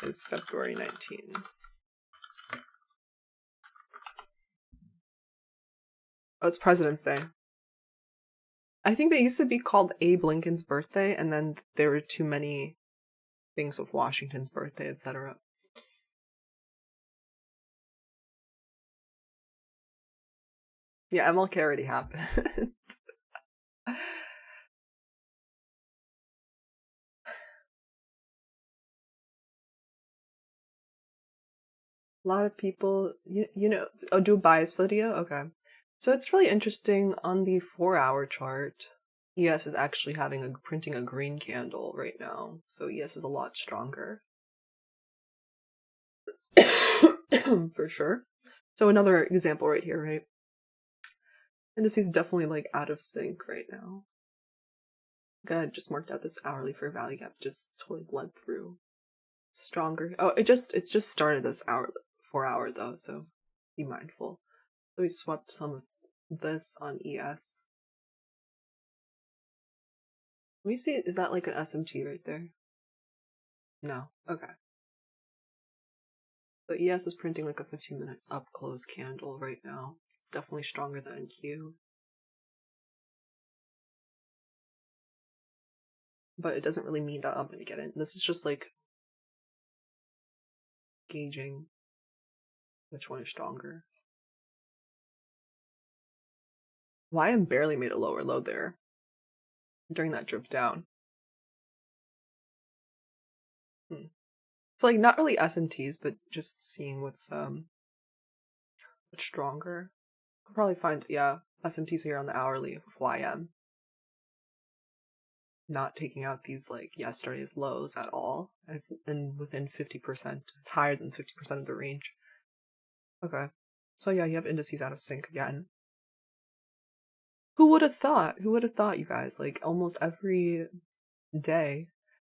is February 19? Oh, it's President's Day. I think they used to be called Abe Lincoln's birthday, and then there were too many things with Washington's birthday, etc. Yeah, MLK already happened. A lot of people, you know, do a bias video? Okay. So it's really interesting on the 4-hour chart. ES is actually printing a green candle right now. So ES is a lot stronger. For sure. So another example right here, right? Indices definitely like out of sync right now. I just marked out this hourly for value gap, just totally bled through. It's stronger. Oh, it's just started this 4 hour though, so be mindful. So we swept some of this on ES. Let me see, is that like an SMT right there? No. Okay. So ES is printing like a 15-minute up close candle right now. It's definitely stronger than NQ. But it doesn't really mean that I'm going to get in. This is just like gauging which one is stronger. YM barely made a lower low there during that drift down. So like not really SMTs, but just seeing what's stronger. I'll probably find SMTs here on the hourly with YM. Not taking out these like yesterday's lows at all. And it's within 50%. It's higher than 50% of the range. Okay. So yeah, you have indices out of sync again. Who would have thought? Who would have thought, you guys? Like almost every day.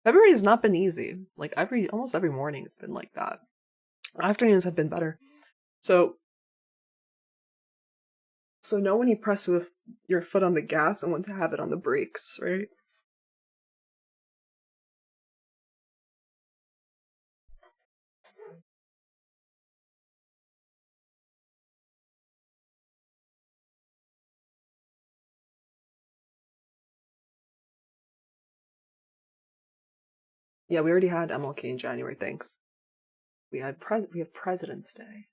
February has not been easy. Like almost every morning it's been like that. Afternoons have been better. So know when you press with your foot on the gas and when to have it on the brakes, right? Yeah, we already had MLK in January, thanks. We have President's Day.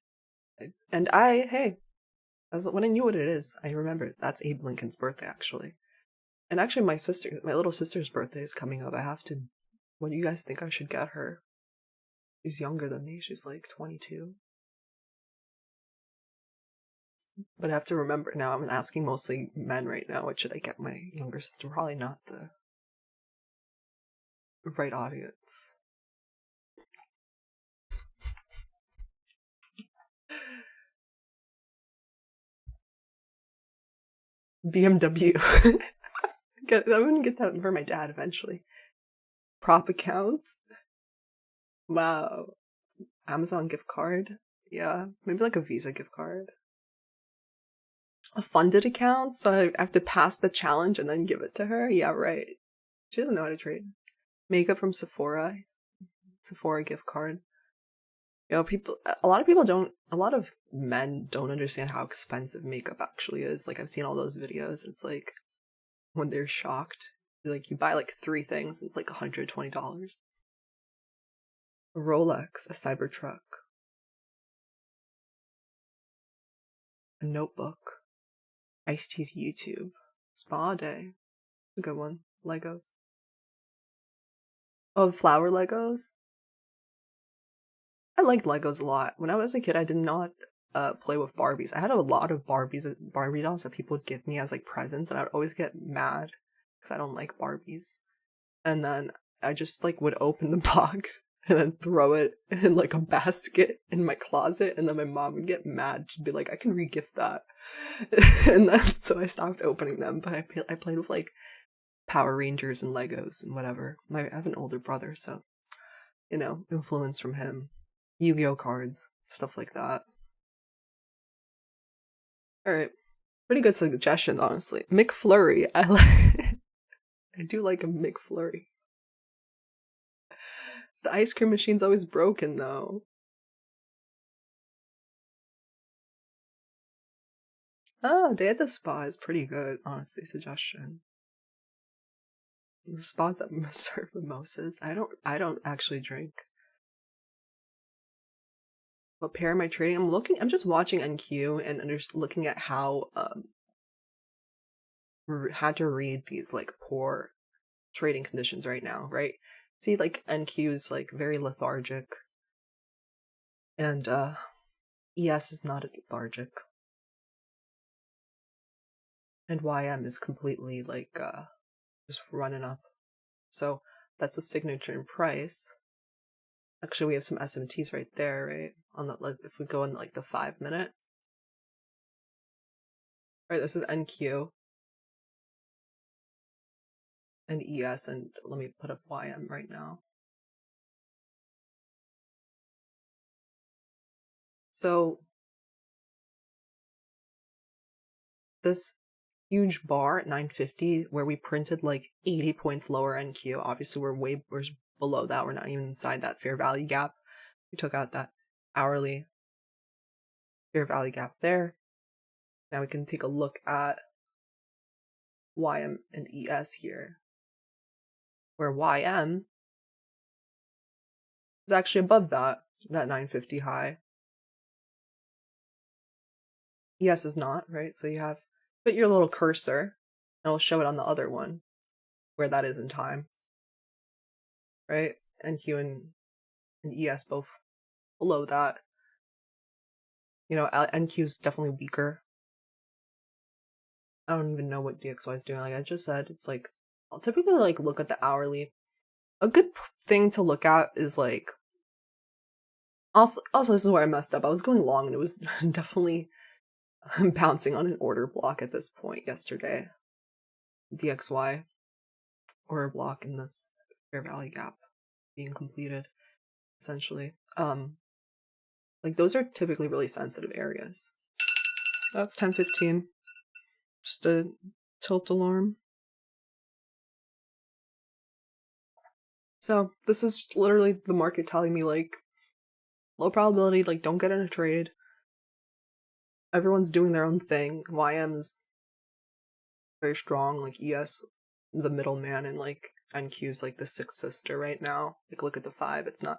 And when I knew what it is, I remembered that's Abe Lincoln's birthday, actually. And actually, my little sister's birthday is coming up. What do you guys think I should get her? She's younger than me. She's like 22. But I have to remember now, I'm asking mostly men right now, what should I get my younger sister? Probably not the right audience. BMW. I'm gonna get that for my dad eventually. Prop account. Wow. Amazon gift card. Yeah, maybe like a Visa gift card. A funded account, so I have to pass the challenge and then give it to her. Yeah, right. She doesn't know how to trade. Makeup from Sephora. Sephora gift card. You know, a lot of men don't understand how expensive makeup actually is. Like, I've seen all those videos. It's like, when they're shocked, like, you buy like 3 things, and it's like $120. A Rolex, a Cybertruck, a notebook, ICT's YouTube, Spa Day, a good one, Legos. Oh, flower Legos? I liked Legos a lot. When I was a kid, I did not play with Barbies. I had a lot of Barbie dolls that people would give me as like presents, and I would always get mad because I don't like Barbies. And then I just like would open the box and then throw it in like a basket in my closet, and then my mom would get mad. She'd be like, "I can regift that," and then so I stopped opening them. But I played with like Power Rangers and Legos and whatever. I have an older brother, so influence from him. Yu-Gi-Oh cards, stuff like that. Alright. Pretty good suggestion, honestly. McFlurry. I do like a McFlurry. The ice cream machine's always broken, though. Oh, Day at the Spa is pretty good, honestly, suggestion. The spas that serve mimosas. I don't actually drink. What pair am I trading? I'm just watching NQ and just looking at how to read these like poor trading conditions right now, right? See, like NQ's like very lethargic, and ES is not as lethargic, and YM is completely like just running up. So that's a signature in price. Actually, we have some SMTs right there, right? On the, like, if we go in like the 5-minute, Right, this is NQ and ES, and let me put up YM right now. So this huge bar at 950 where we printed like 80 points lower NQ. Obviously, we're below that. We're not even inside that fair value gap. We took out that hourly fair value gap there. Now we can take a look at YM and ES here, where YM is actually above that 950 high. ES is not, right? So you have, put your little cursor, and it'll show it on the other one, where that is in time, right? NQ and ES both below that. You know, NQ is definitely weaker. I don't even know what DXY is doing. Like I just said, it's like, I'll typically like look at the hourly. A good thing to look at is like, also this is where I messed up. I was going long and it was definitely bouncing on an order block at this point yesterday. DXY order block in this fair value gap being completed, essentially. Like those are typically really sensitive areas. That's 10:15. Just a tilt alarm. So this is literally the market telling me like low probability, like don't get in a trade. Everyone's doing their own thing. YM's very strong, like ES, the middleman, and like NQ's like the sixth sister right now. Like look at the 5. It's not.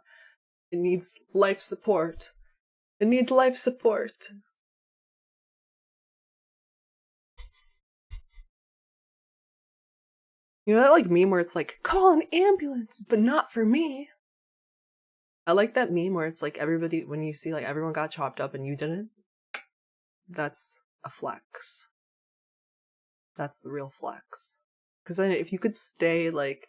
It needs life support. It needs life support. You know that like meme where it's like, call an ambulance, but not for me. I like that meme where it's like everybody, when you see like everyone got chopped up and you didn't, that's a flex. That's the real flex. Because then if you could stay like,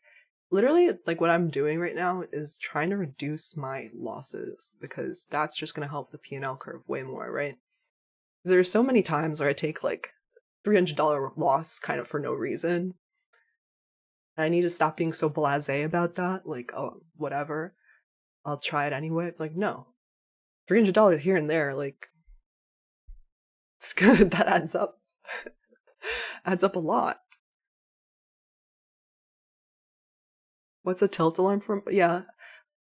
literally like what I'm doing right now is trying to reduce my losses because that's just going to help the P&L curve way more, right? Because there are so many times where I take like $300 loss kind of for no reason. And I need to stop being so blasé about that. Like, oh, whatever. I'll try it anyway. Like, no. $300 here and there, like, it's good. That adds up. Adds up a lot. What's a tilt alarm from? Yeah.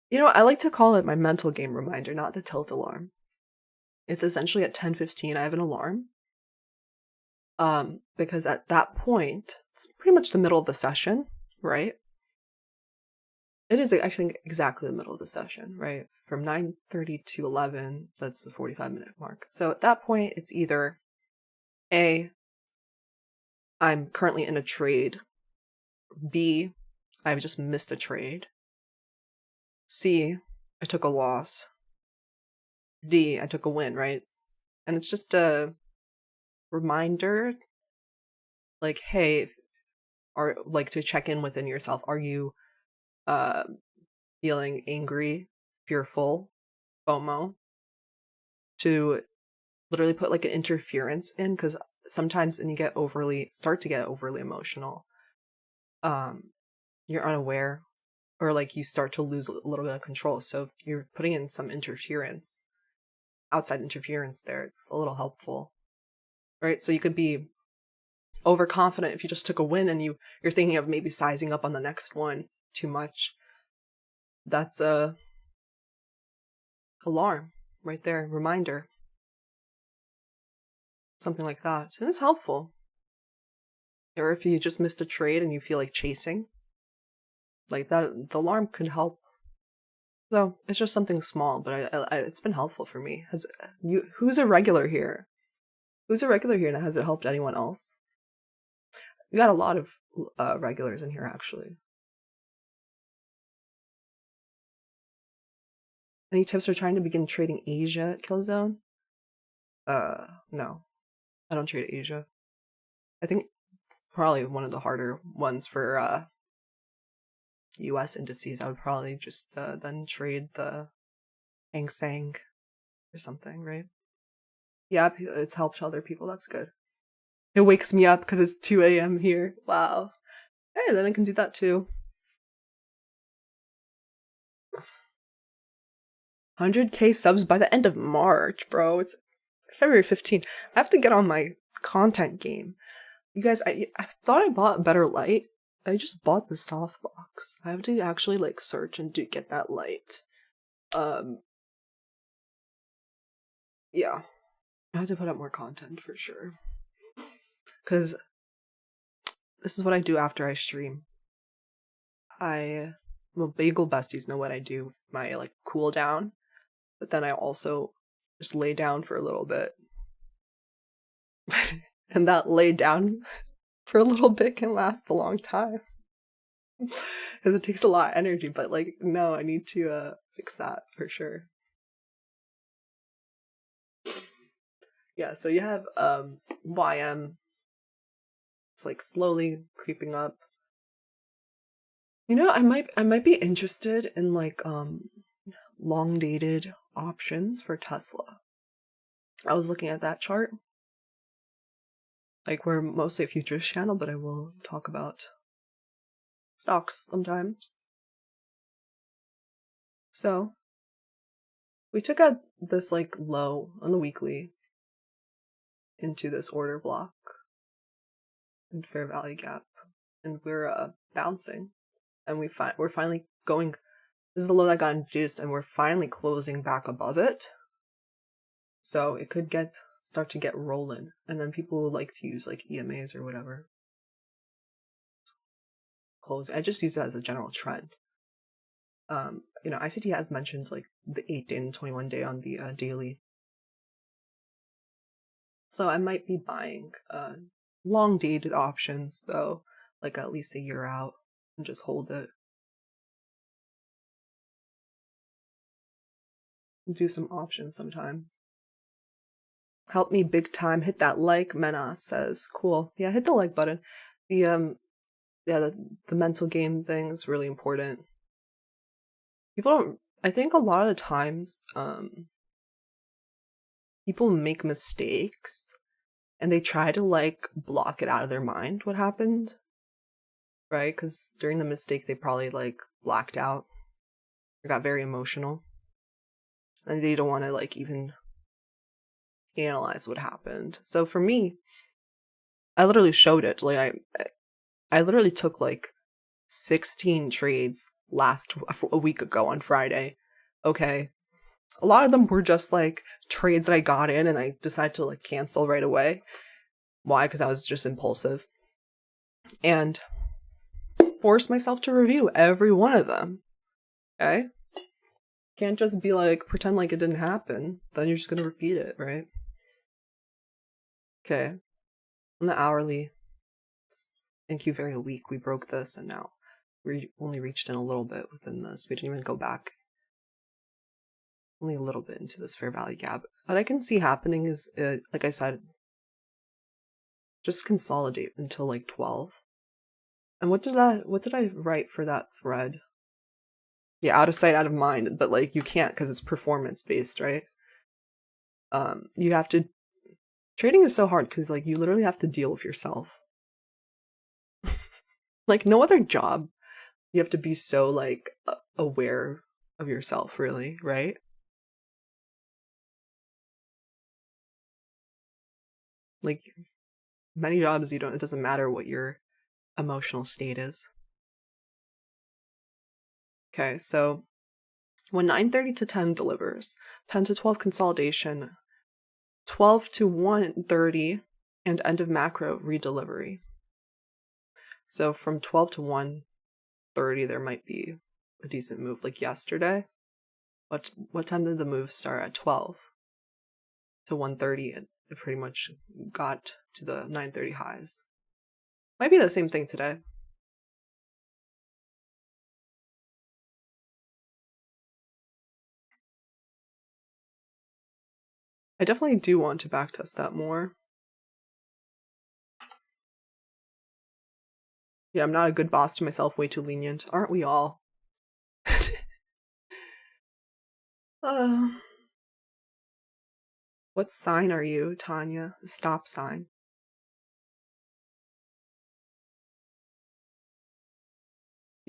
You know, I like to call it my mental game reminder, not the tilt alarm. It's essentially at 10:15 I have an alarm. Because at that point, it's pretty much the middle of the session, right? It is actually exactly the middle of the session, right? From 9:30 to 11, that's the 45-minute mark. So at that point, it's either A, I'm currently in a trade, B, I've just missed a trade, C, I took a loss, D, I took a win, right? And it's just a reminder, like, hey, or like to check in within yourself. Are you feeling angry, fearful, FOMO? To literally put like an interference in, because sometimes when you start to get overly emotional, you're unaware, or like you start to lose a little bit of control. So if you're putting in some interference, outside interference there, it's a little helpful, right? So you could be overconfident if you just took a win and you're thinking of maybe sizing up on the next one too much. That's a alarm right there, reminder, something like that, and it's helpful. Or if you just missed a trade and you feel like chasing, like that, the alarm could help. So it's just something small, but it's been helpful for me. Who's a regular here? Who's a regular here, and has it helped anyone else? We got a lot of regulars in here, actually. Any tips for trying to begin trading Asia at Killzone? No, I don't trade Asia. I think it's probably one of the harder ones for US indices. I would probably just then trade the Hang Seng or something, right? Yeah, it's helped other people. That's good. It wakes me up because it's 2 a.m. here. Wow. Hey, then I can do that too. 100K subs by the end of March, bro. It's February 15th. I have to get on my content game. You guys, I thought I bought a better light. I just bought the softbox. I have to actually like search and get that light. Yeah. I have to put up more content for sure. Because this is what I do after I stream. Well, Bagel Besties know what I do with my like cool down, but then I also just lay down for a little bit. And that lay down for a little bit can last a long time. Because it takes a lot of energy, but like, no, I need to fix that for sure. Yeah, so you have YM. It's like slowly creeping up. You know, I might be interested in like long dated options for Tesla. I was looking at that chart. Like, we're mostly a futures channel, but I will talk about stocks sometimes. So we took out this like low on the weekly into this order block in fair value gap, and we're bouncing, and we're finally going. This is the low that got induced, and we're finally closing back above it. So it could start to get rolling, and then people would like to use like EMAs or whatever. Closing. I just use that as a general trend. You know, ICT has mentioned like the 8-day and 21-day on the daily. So I might be buying long dated options though, like at least a year out, and just hold it. Do some options sometimes. Help me big time. Hit that like, Menas says. Cool. Yeah, hit the like button. The mental game thing is really important. People don't, I think a lot of times, people make mistakes and they try to like block it out of their mind what happened, right? Because during the mistake they probably like blacked out or got very emotional, and they don't want to like even analyze what happened. So for me, I literally showed it. Like I literally took like 16 trades a week ago on Friday. Okay, a lot of them were just like trades that I got in and I decided to like cancel right away. Why? Because I was just impulsive. And force myself to review every one of them. Okay? Can't just be like, pretend like it didn't happen. Then you're just gonna repeat it, right? Okay. On the hourly, thank you very weak. We broke this and now we only reached in a little bit within this. We didn't even go back. Only a little bit into this fair value gap. What I can see happening is, like I said, just consolidate until like 12. And what did I write for that thread? Yeah, out of sight, out of mind. But like you can't because it's performance based, right? You have to. Trading is so hard because like you literally have to deal with yourself. Like no other job, you have to be so like aware of yourself, really, right? Like many jobs, it doesn't matter what your emotional state is. Okay, so when 9:30 to 10 delivers, 10 to 12 consolidation, 12 to 1:30, and end of macro redelivery. So from 12 to 1:30, there might be a decent move. Like yesterday, what time did the move start? At 12 to 1:30, and it pretty much got to the 9:30 highs. Might be the same thing today. I definitely do want to backtest that more. Yeah, I'm not a good boss to myself, way too lenient. Aren't we all? What sign are you, Tanya? The stop sign.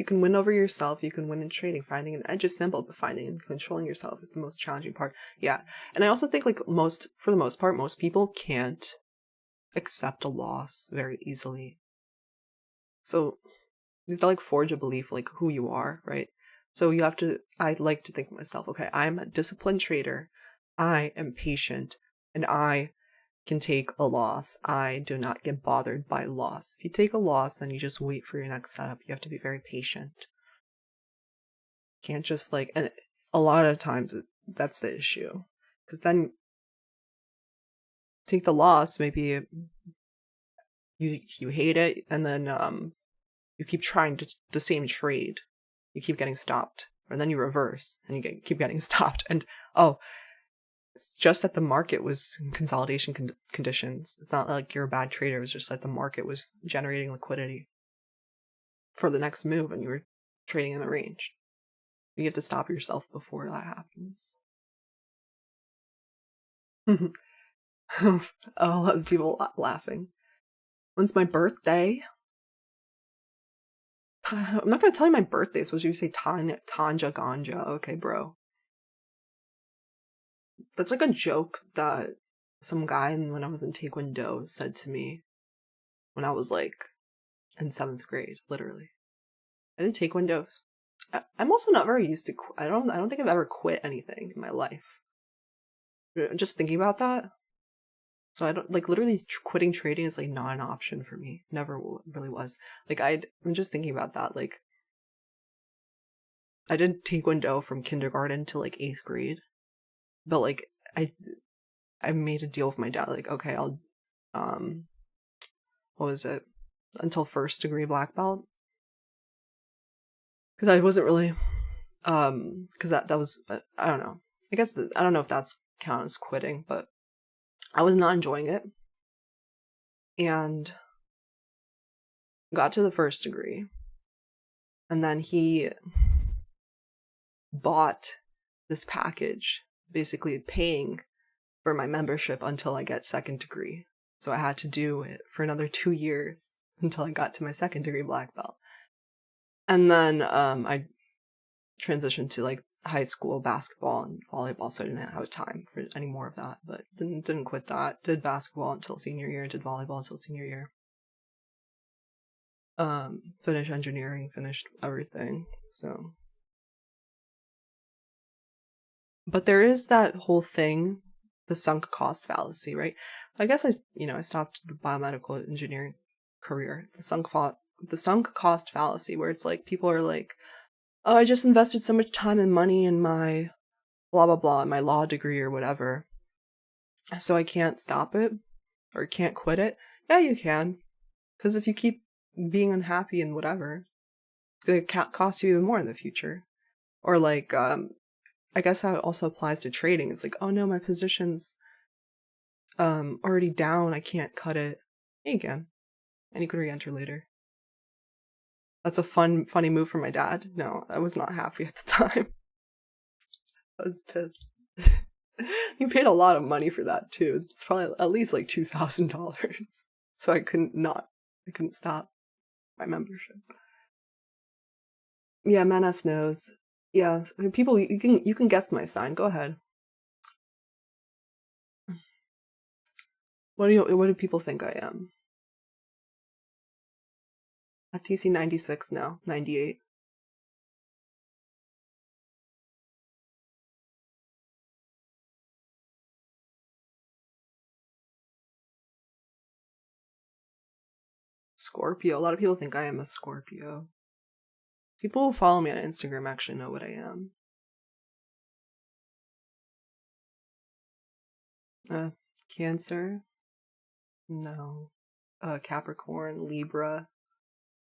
You can win over yourself. You can win in trading. Finding an edge is simple, but finding and controlling yourself is the most challenging part. Yeah. And I also think like for the most part, most people can't accept a loss very easily. So you have to like forge a belief like who you are, right? So I like to think of myself, okay, I'm a disciplined trader. I am patient and I can take a loss. I do not get bothered by loss. If you take a loss, then you just wait for your next setup. You have to be very patient. Can't just like, and a lot of times that's the issue. Because then take the loss, maybe you hate it, and then you keep trying the same trade. You keep getting stopped. Or then you reverse and you keep getting stopped. And oh, it's just that the market was in consolidation conditions. It's not like you're a bad trader. It was just that the market was generating liquidity for the next move and you were trading in the range. You have to stop yourself before that happens. A lot of people laughing. When's my birthday? I'm not going to tell you my birthday. So you say Tanja Ganja. Okay, bro. That's like a joke that some guy when I was in Taekwondo said to me when I was like in 7th grade, literally. I did Taekwondo. I'm also not very used to. I don't think I've ever quit anything in my life. Just thinking about that. So I don't like literally quitting trading is like not an option for me. Never really was. Like I'm just thinking about that. Like I did Taekwondo from kindergarten to like 8th grade, but like I made a deal with my dad. Like okay, I'll what was it until 1st degree black belt because I wasn't really because that was I don't know. I guess I don't know if that's count as quitting, but I was not enjoying it and got to the 1st degree. And then he bought this package, basically paying for my membership until I get 2nd degree. So I had to do it for another 2 years until I got to my 2nd degree black belt. And then I transitioned to like high school basketball and volleyball, so I didn't have time for any more of that. But didn't quit that. Did basketball until senior year. Did volleyball until senior year. Finished engineering. Finished everything. So, but there is that whole thing, the sunk cost fallacy, right? I guess I stopped the biomedical engineering career. The sunk cost fallacy, where it's like people are like, oh, I just invested so much time and money in my blah blah blah, my law degree or whatever, so I can't stop it or can't quit it. Yeah, you can, because if you keep being unhappy and whatever, it's gonna cost you even more in the future. Or like, I guess that also applies to trading. It's like, oh no, my position's already down. I can't cut it. Yeah, you can, and you can re-enter later. That's a funny move for my dad. No, I was not happy at the time. I was pissed. You paid a lot of money for that too. It's probably at least like $2,000. So I couldn't stop my membership. Yeah, Manas knows. Yeah, I mean, people, you can guess my sign. Go ahead. What do people think I am? At TC 96 now, 98. Scorpio. A lot of people think I am a Scorpio. People who follow me on Instagram actually know what I am. Cancer? No. Capricorn, Libra.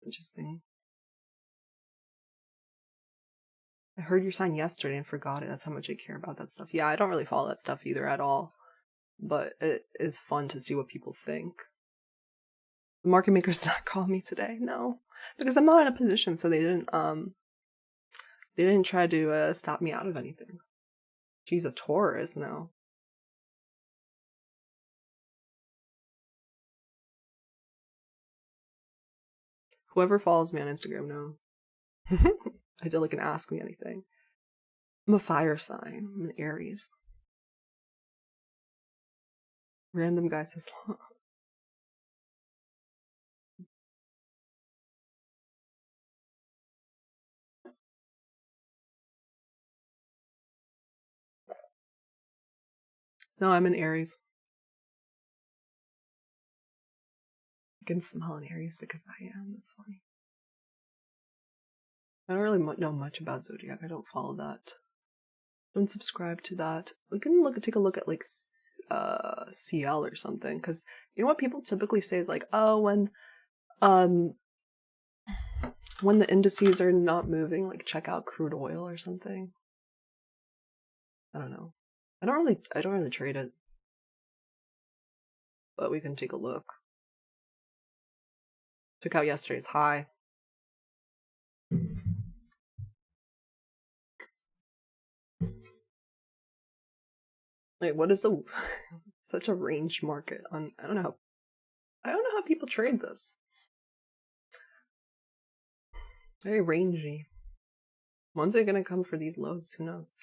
Interesting. I heard your sign yesterday and forgot it. That's how much I care about that stuff. Yeah, I don't really follow that stuff either at all. But it is fun to see what people think. The market makers not call me today, no. Because I'm not in a position, so they didn't try to stop me out of anything. She's a Taurus now. Whoever follows me on Instagram knows. I did like an ask me anything. I'm a fire sign. I'm an Aries. Random guy says, no, I'm an Aries. I can smell an Aries because I am. That's funny. I don't really know much about Zodiac. I don't follow that. Don't subscribe to that. We can take a look at like CL or something, because you know what people typically say is like, oh, when the indices are not moving, like check out crude oil or something. I don't know. I don't really trade it, but we can take a look. Took out yesterday's high. Like, what is the such a range market on? I don't know how people trade this. Very rangy. When's it gonna come for these lows? Who knows?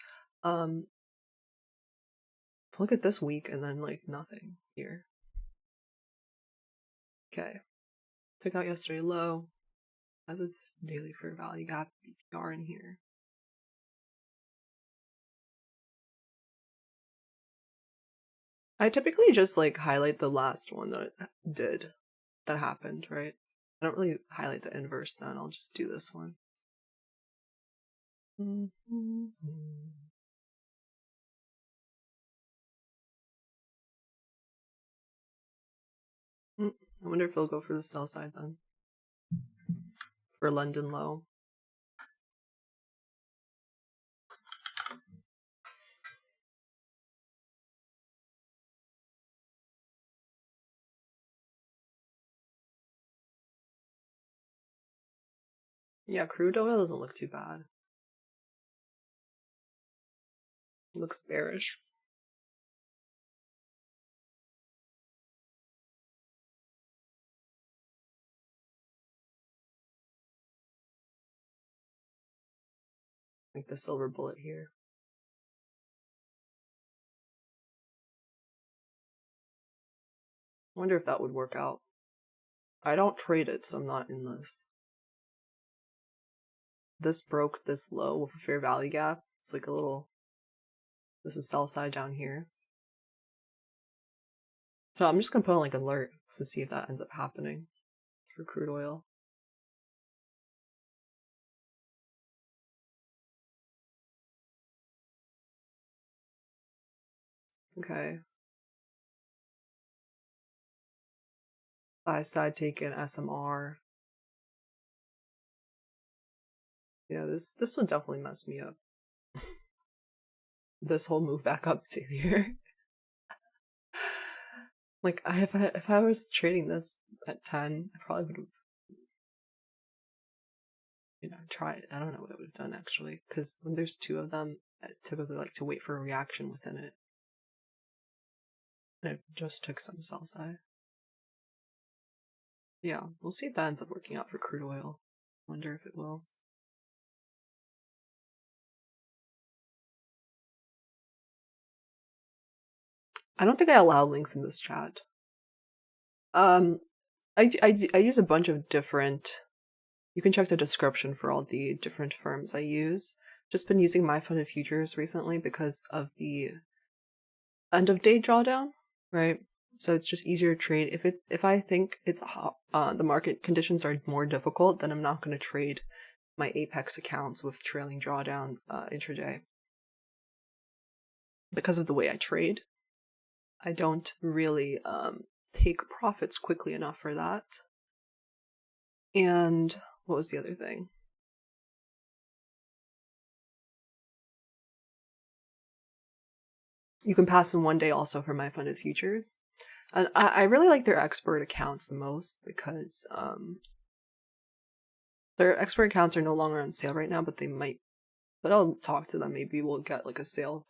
Look at this week and then like nothing here. Okay. Took out yesterday low. As its daily fair value gap BPR in here. I typically just like highlight the last one that happened, right? I don't really highlight the inverse then. I'll just do this one. I wonder if they'll go for the sell side then. For London low. Yeah, crude oil doesn't look too bad. It looks bearish. Like the silver bullet here. I wonder if that would work out. I don't trade it, so I'm not in this. This broke this low with a fair value gap. It's like a little... This is sell side down here. So I'm just gonna put on like alert to see if that ends up happening for crude oil. Okay. Buy side taken SMR. Yeah, this would definitely mess me up. This whole move back up to here. Like if I was trading this at 10, I probably would have, tried. I don't know what I would have done actually, because when there's two of them, I typically like to wait for a reaction within it. And it just took some sell side. Yeah, we'll see if that ends up working out for crude oil. Wonder if it will. I don't think I allow links in this chat. I use a bunch of different... You can check the description for all the different firms I use. Just been using my funded futures recently because of the end of day drawdown, right? So it's just easier to trade. If I think it's the market conditions are more difficult, then I'm not going to trade my Apex accounts with trailing drawdown intraday. Because of the way I trade, I don't really take profits quickly enough for that. And what was the other thing? You can pass in one day also for my funded futures. And I really like their expert accounts the most because their expert accounts are no longer on sale right now, but they might. But I'll talk to them. Maybe we'll get like a sale.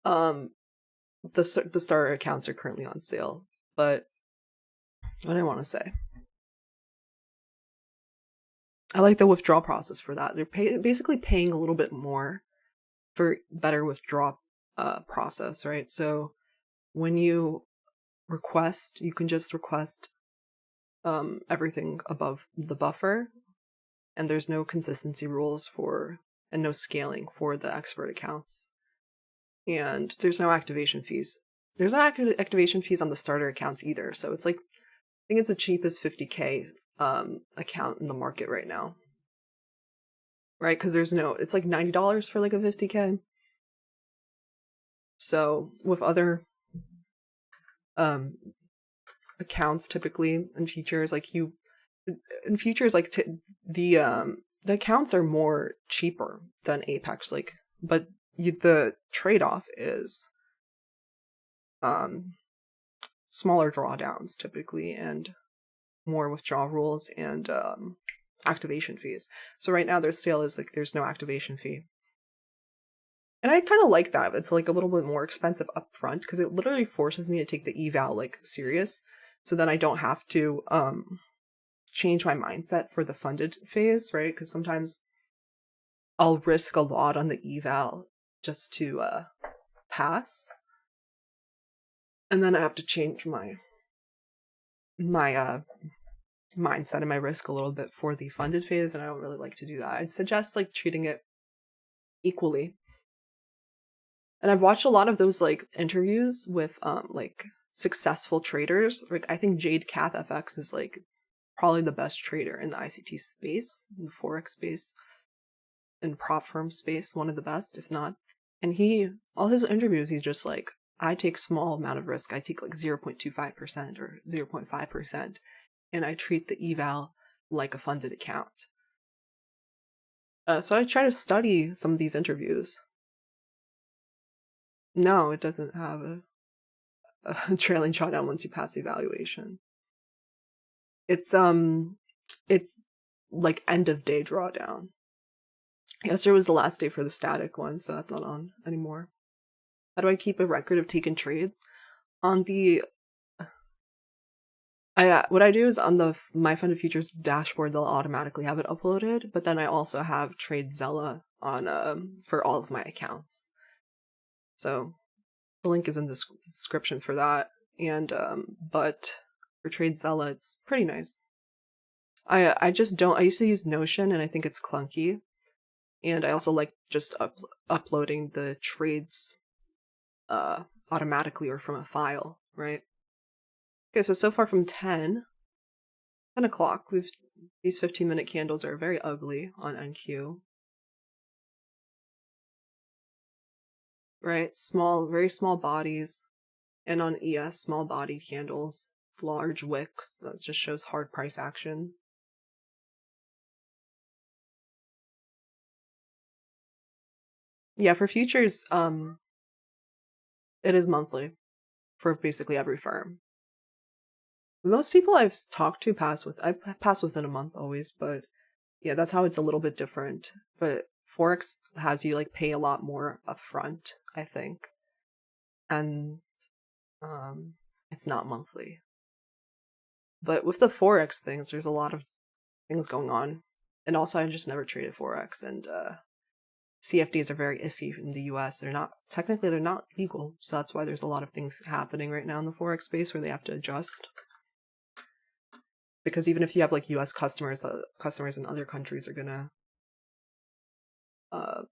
The starter accounts are currently on sale, but what do I want to say? I like the withdrawal process for that. They're basically paying a little bit more for better withdrawal process, right? So when you request, you can just request everything above the buffer, and there's no consistency rules and no scaling for the expert accounts. And there's no activation fees. There's no activation fees on the starter accounts either. So it's like, I think it's the cheapest 50K account in the market right now. Right? Because it's like $90 for like a 50K. So with other accounts, typically in futures, the accounts are more cheaper than Apex, but the trade-off is smaller drawdowns typically, and more withdrawal rules and activation fees. So right now their sale is like there's no activation fee. And I kind of like that. It's like a little bit more expensive up front because it literally forces me to take the eval like serious. So then I don't have to change my mindset for the funded phase, right? Because sometimes I'll risk a lot on the eval just to pass. And then I have to change my mindset and my risk a little bit for the funded phase, and I don't really like to do that. I'd suggest like treating it equally. And I've watched a lot of those like interviews with like successful traders. Like I think Jade Kath FX is like probably the best trader in the ICT space, in the Forex space, in prop firm space, one of the best, if not. And all his interviews, he's just like, I take small amount of risk. I take like 0.25% or 0.5%, and I treat the eval like a funded account. So I try to study some of these interviews. No, it doesn't have a trailing drawdown once you pass the evaluation. It's like end of day drawdown. Yesterday was the last day for the static one, so that's not on anymore. How do I keep a record of taken trades? On the what I do is on the My Funded Futures dashboard, they'll automatically have it uploaded, but then I also have TradeZella on for all of my accounts. So the link is in the description for that. And but for TradeZella, it's pretty nice. I just don't. I used to use Notion, and I think it's clunky. And I also like just uploading the trades automatically or from a file, right? Okay, so far from 10 o'clock, these 15-minute candles are very ugly on NQ. Right? Very small bodies. And on ES, small bodied candles, large wicks. That just shows hard price action. Yeah, for futures, it is monthly for basically every firm. Most people I've talked to I pass within a month always, but yeah, that's how it's a little bit different. But Forex has you like pay a lot more upfront, I think. And it's not monthly. But with the Forex things, there's a lot of things going on. And also I just never traded Forex, and CFDs are very iffy in the US. They're not legal, so that's why there's a lot of things happening right now in the Forex space where they have to adjust. Because even if you have like US customers, customers in other countries are gonna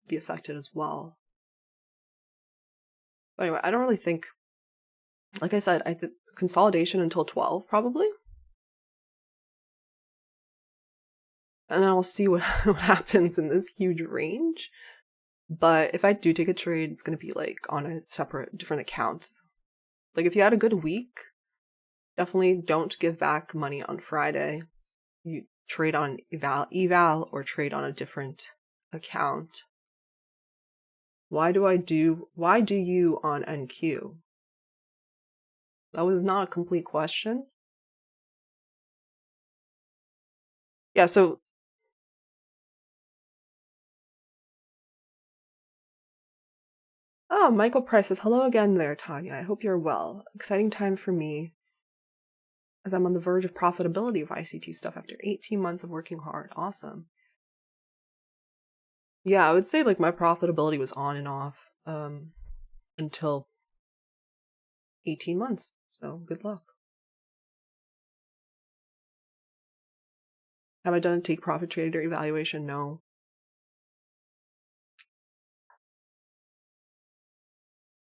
be affected as well. But anyway, I don't really think, like I said, I think consolidation until 12 probably. And then I'll see what happens in this huge range. But if I do take a trade, it's going to be like on a different account. Like if you had a good week, definitely don't give back money on Friday. You trade on eval or trade on a different account. Why do you on NQ? That was not a complete question. Yeah, so Michael Price says, hello again there, Tanya. I hope you're well. Exciting time for me As I'm on the verge of profitability of ICT stuff after 18 months of working hard. Awesome. Yeah, I would say like my profitability was on and off until 18 months. So good luck. Have I done a take profit trader evaluation? No.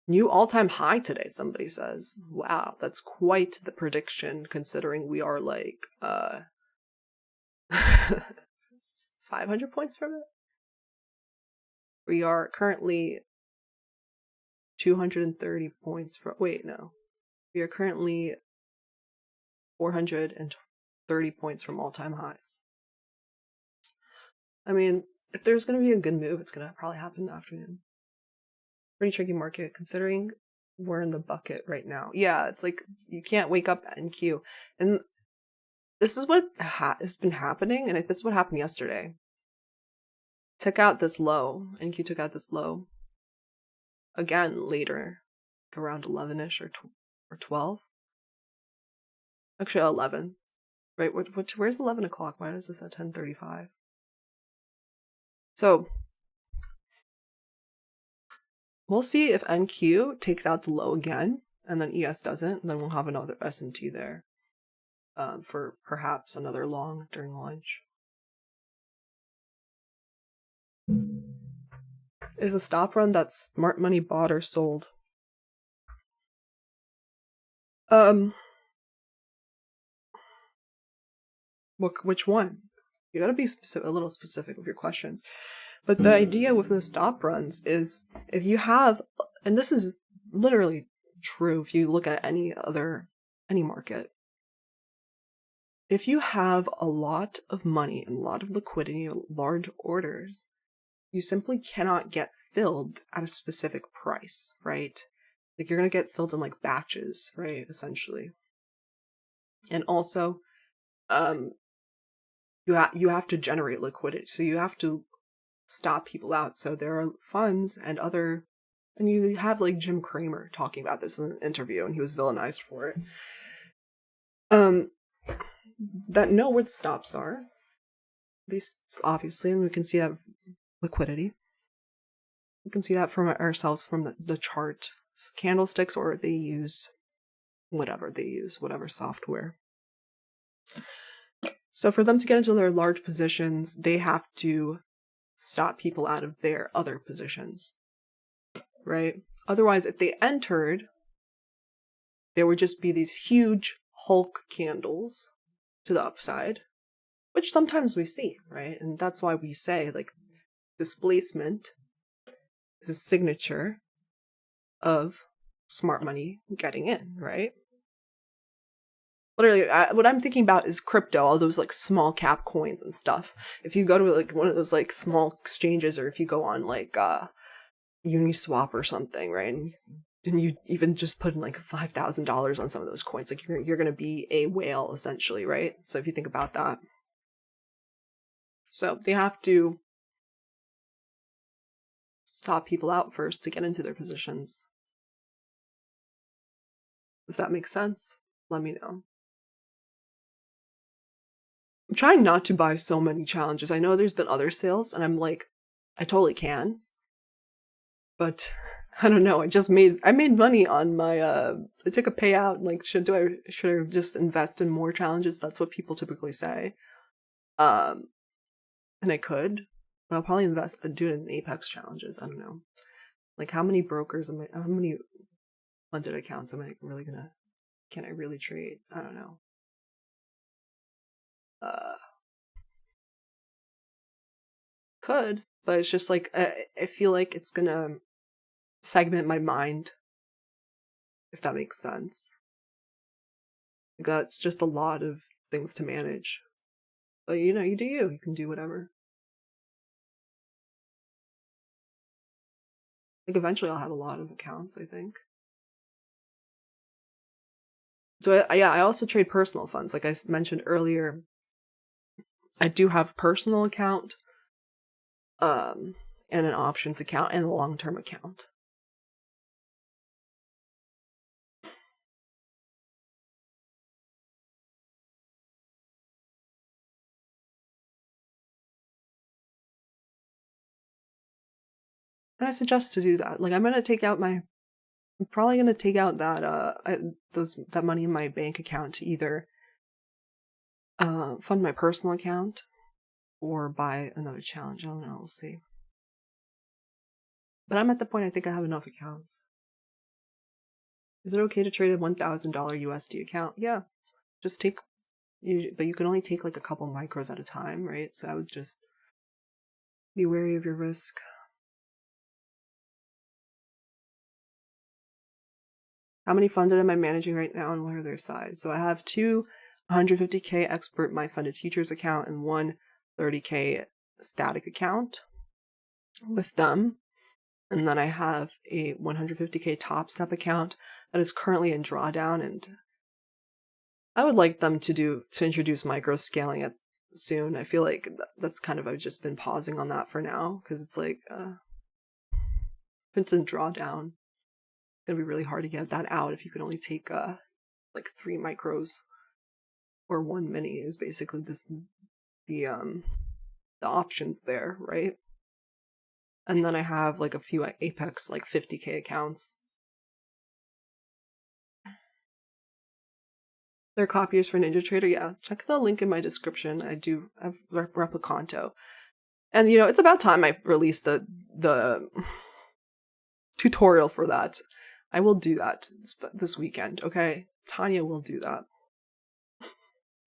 New all-time high today, somebody says. Wow, that's quite the prediction considering we are like 500 points from it. We are currently 230 points from, wait, no. We are currently 430 points from all-time highs. I mean, if there's going to be a good move, it's going to probably happen in the afternoon. Pretty tricky market considering we're in the bucket right now. Yeah, it's like you can't wake up in Q. And this is what has been happening, and this is what happened yesterday. Took out this low, NQ took out this low again later, like around 11ish or 12. Actually, 11. Right? Where's 11 o'clock? Why is this at 10:35? So we'll see if NQ takes out the low again, and then ES doesn't, and then we'll have another S&T there for perhaps another long during lunch. Is a stop run that smart money bought or sold? Which one? You gotta be a little specific with your questions. But the idea with the stop runs is if you have, and this is literally true if you look at any market, if you have a lot of money and a lot of liquidity, large orders, you simply cannot get filled at a specific price, right? Like you're going to get filled in like batches, right? Essentially. And also, you have to generate liquidity. So you have to stop people out. So there are funds and you have like Jim Cramer talking about this in an interview, and he was villainized for it. That know where the stops are. At least obviously, and we can see that liquidity. We can see that from ourselves from the chart candlesticks, or they use whatever software. So for them to get into their large positions, they have to stop people out of their other positions, right? Otherwise, if they entered, there would just be these huge Hulk candles to the upside, which sometimes we see, right? And that's why we say, like, displacement is a signature of smart money getting in, right? Literally, what I'm thinking about is crypto, all those like small cap coins and stuff. If you go to like one of those like small exchanges, or if you go on like Uniswap or something, right? And you even just put in like $5,000 on some of those coins, like you're going to be a whale essentially, right? So if you think about that, so they have to stop people out first to get into their positions. Does that make sense? Let me know. I'm trying not to buy so many challenges. I know there's been other sales, and I'm like, I totally can. But I don't know. I made money on my I took a payout. Like, should I just invest in more challenges? That's what people typically say. And I could, but I'll probably do it in Apex challenges. I don't know. Like, how many funded accounts am I really can I really trade? I don't know. Could, but it's just like, I feel like it's gonna segment my mind, if that makes sense. Like, that's just a lot of things to manage. But you do you can do whatever. Like, eventually I'll have a lot of accounts, I think. I also trade personal funds. Like I mentioned earlier, I do have a personal account, and an options account, and a long-term account. And I suggest to do that. Like, I'm probably gonna take out that that money in my bank account to either fund my personal account or buy another challenge. I don't know. We'll see. But I'm at the point I think I have enough accounts. Is it okay to trade a $1,000 USD account? Yeah. Just take, but you can only take like a couple micros at a time, right? So I would just be wary of your risk. How many funded am I managing right now and what are their size? So I have two 150K expert my funded futures account and one 30K static account with them. And then I have a 150K top step account that is currently in drawdown, and I would like them to introduce micro scaling soon. I feel like that's kind of, I've just been pausing on that for now because it's like if it's in drawdown, it's gonna be really hard to get that out if you can only take like 3 micros or 1 mini is basically the options there, right? And then I have like a few Apex like 50K accounts. They're copiers for NinjaTrader. Yeah, check the link in my description. I do have Replicanto. And it's about time I released the tutorial for that. I will do that this weekend, okay? Tanya will do that.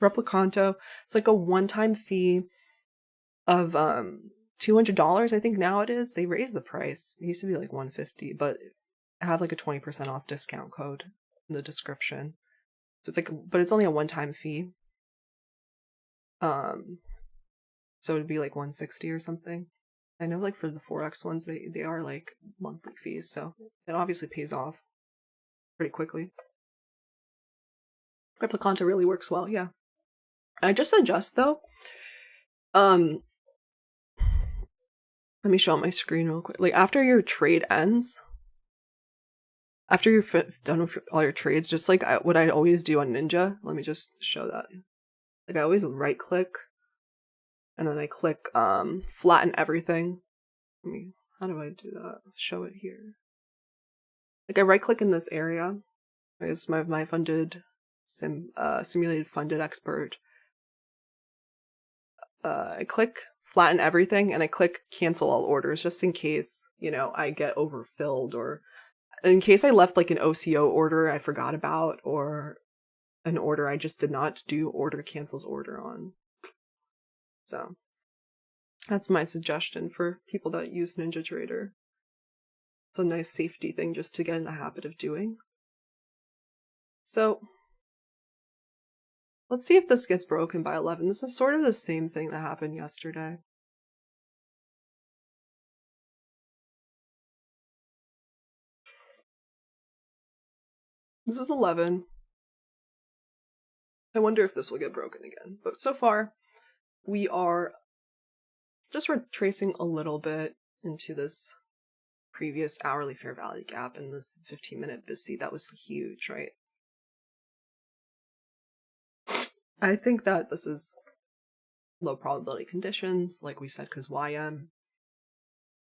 Replicanto, it's like a one-time fee of $200, I think now it is. They raised the price. It used to be like $150, but I have like a 20% off discount code in the description. So it's like, but it's only a one-time fee. So it'd be like $160 or something. I know like for the Forex ones, they are like monthly fees, so it obviously pays off pretty quickly. Replicanto really works well, yeah. I just suggest though, let me show my screen real quick. Like after your trade ends, after you're done with all your trades, just like what I always do on Ninja, let me just show that. Like I always right click, and then I click flatten everything. How do I do that? Show it here. Like I right click in this area. It's my funded simulated funded expert. I click flatten everything and I click cancel all orders just in case, I get overfilled, or in case I left like an OCO order I forgot about, or an order I just did not do order cancels order on. So that's my suggestion for people that use NinjaTrader. It's a nice safety thing just to get in the habit of doing. So let's see if this gets broken by 11. This is sort of the same thing that happened yesterday. This is 11. I wonder if this will get broken again. But so far, we are just retracing a little bit into this previous hourly fair value gap in this 15-minute BISI. That was huge, right? I think that this is low probability conditions, like we said, because YM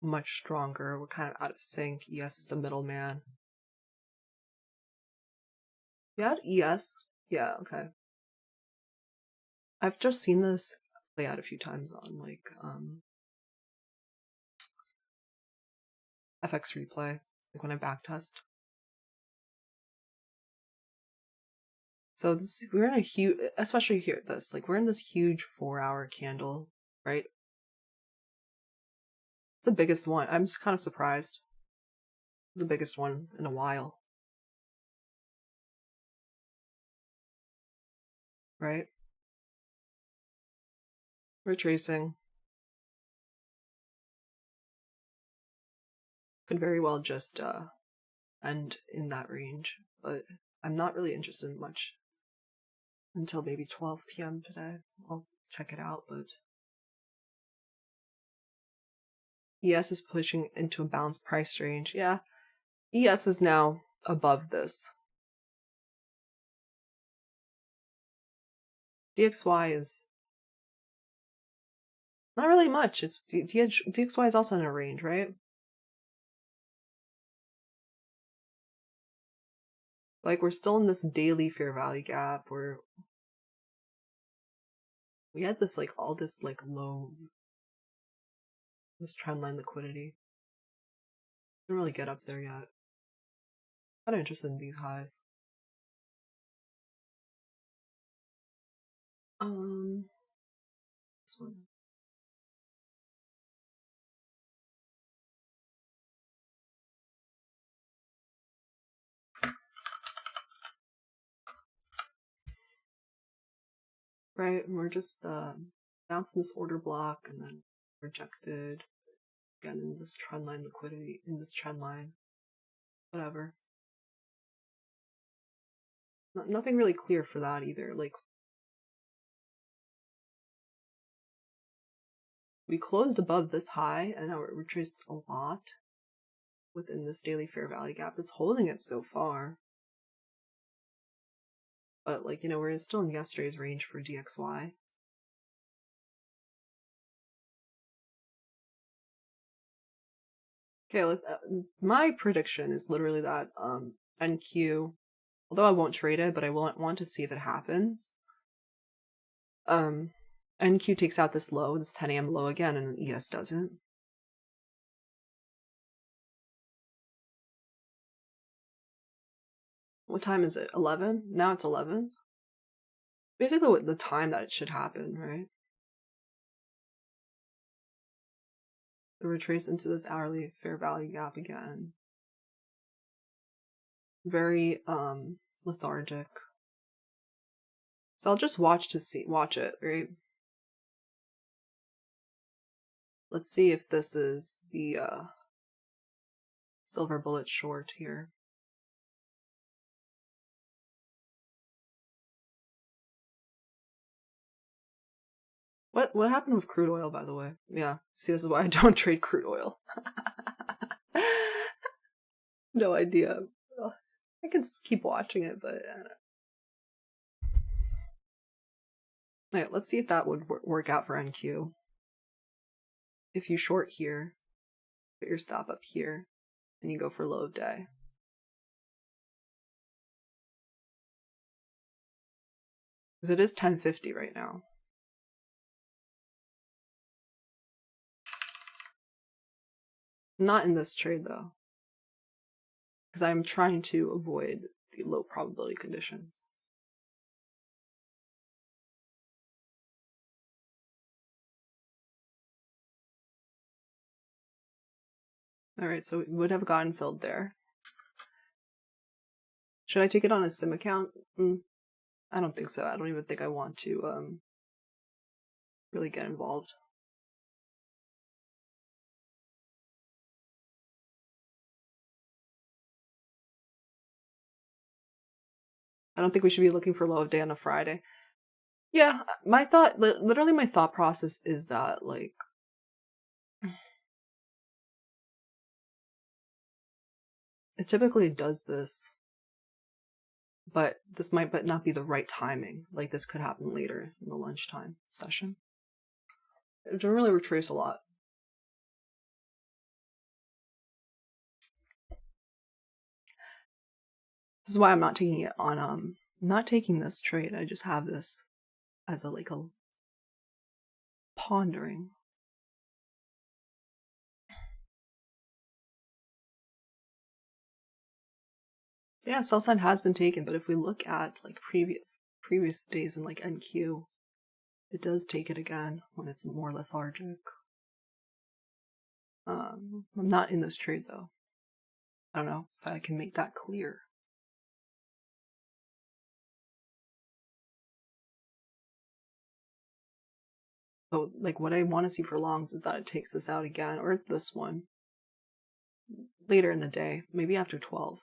much stronger. We're kind of out of sync. ES is the middleman. You had ES? Yeah, okay. I've just seen this play out a few times on like FX replay, like when I backtest. So we're in a huge, especially here at this, like we're in this huge 4-hour candle, right? It's the biggest one. I'm just kind of surprised. The biggest one in a while. Right? Retracing. Could very well just end in that range, but I'm not really interested in much until maybe 12 p.m. today. I'll check it out, but ES is pushing into a balanced price range. Yeah, ES is now above this. DXY is not really much. It's DXY is also in a range, right? Like, we're still in this daily fair value gap where we had this, like, all this, like, low, this trendline liquidity. Didn't really get up there yet. Kind of interested in these highs. This one. Right, and we're just bouncing this order block and then rejected again in this trend line liquidity, in this trend line. Whatever. Nothing really clear for that either. Like, we closed above this high and now it retraced a lot within this daily fair value gap. It's holding it so far. But, like, we're still in yesterday's range for DXY. Okay, let's. My prediction is literally that NQ, although I won't trade it, but I will want to see if it happens. NQ takes out this low, this 10 a.m. low again, and ES doesn't. What time is it? 11? Now it's 11. Basically, what the time that it should happen, right? The retrace into this hourly fair value gap again. Very lethargic. So I'll just watch it, right? Let's see if this is the silver bullet short here. What happened with crude oil, by the way? Yeah, see, this is why I don't trade crude oil. No idea. I can keep watching it, but I don't know. Alright, let's see if that would work out for NQ. If you short here, put your stop up here, and you go for low of day. Because it is 1050 right now. Not in this trade, though. Because I'm trying to avoid the low probability conditions. Alright, so we would have gotten filled there. Should I take it on a sim account? I don't think so. I don't even think I want to really get involved. I don't think we should be looking for low of day on a Friday. Yeah, literally my thought process is that, like, it typically does this, but this might not be the right timing. Like, this could happen later in the lunchtime session. It didn't really retrace a lot. This is why I'm not taking it on, I'm not taking this trade. I just have this as a pondering. Yeah, sell sign has been taken, but if we look at, like, previous days in, like, NQ, it does take it again when it's more lethargic. I'm not in this trade, though. I don't know if I can make that clear. So, like, what I want to see for longs is that it takes this out again, or this one, later in the day, maybe after 12.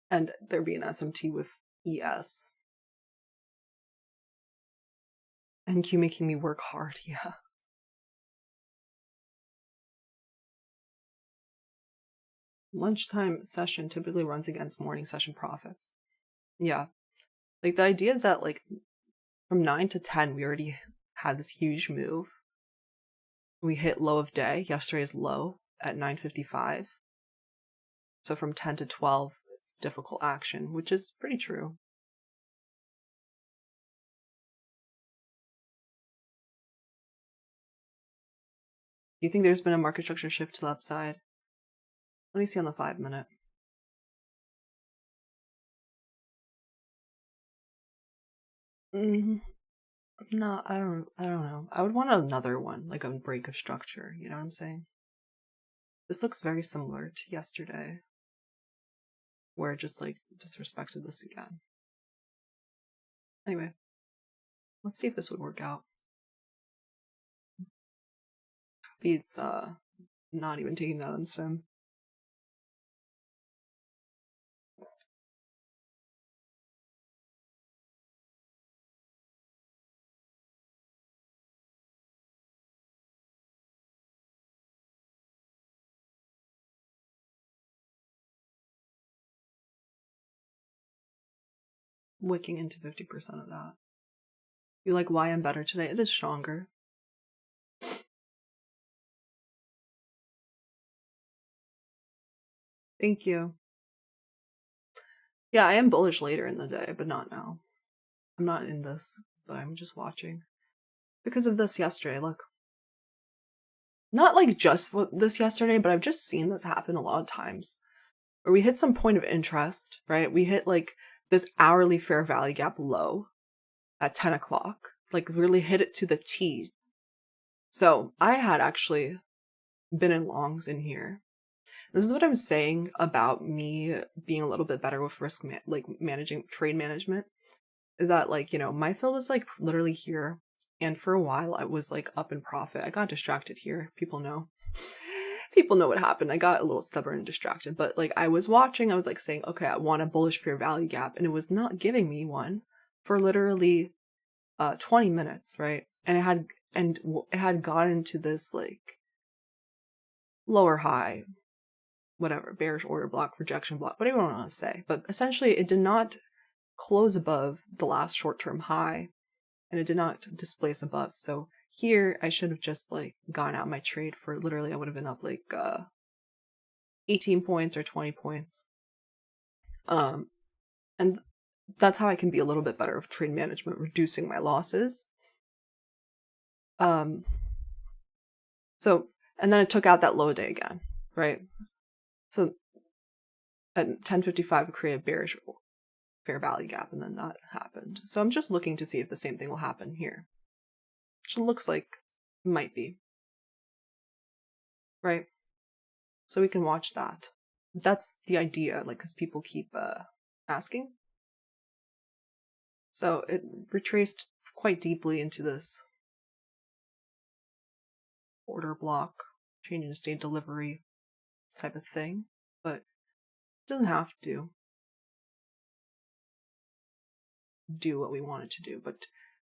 And there be an SMT with ES. NQ making me work hard, yeah. Lunchtime session typically runs against morning session profits. Yeah. Like, the idea is that, like, from 9 to 10, we already had this huge move. We hit low of day, yesterday's low, at 9:55. So from 10 to 12, it's difficult action, which is pretty true. Do you think there's been a market structure shift to the upside? Let me see on the 5-minute. No, I don't know. I would want another one, like a break of structure, you know what I'm saying? This looks very similar to yesterday, where it just like disrespected this again. Anyway, let's see if this would work out. It's not even taking that on sim. Wicking into 50% of that. You like why I'm better today? It is stronger. Thank you. Yeah, I am bullish later in the day, but not now. I'm not in this, but I'm just watching. Because of this yesterday, look. Not like just this yesterday, but I've just seen this happen a lot of times. Where we hit some point of interest, right? We hit like this hourly fair value gap low at 10 o'clock. Like really hit it to the T. So I had actually been in longs in here. This is what I'm saying about me being a little bit better with risk, managing trade management. Is that like, you know, my fill was like literally here. And for a while I was like up in profit. I got distracted here. People know. People know what happened. I got a little stubborn and distracted. But like I was watching, I was like saying, okay, I want a bullish fair value gap. And it was not giving me one for literally 20 minutes, right? And it had gotten to this like lower high, whatever, bearish order block, rejection block, whatever you want to say. But essentially it did not close above the last short-term high, and it did not displace above. So here I should have just like gone out my trade for literally, I would have been up like 18 points or 20 points. And that's how I can be a little bit better with trade management, reducing my losses. So, and then it took out that low day again, right? So at 10:55 create a bearish fair value gap, and then that happened. So I'm just looking to see if the same thing will happen here. Which looks like it might be. Right? So we can watch that. That's the idea, like, because people keep asking. So it retraced quite deeply into this order block, change in state delivery type of thing, but it doesn't have to do what we want it to do. But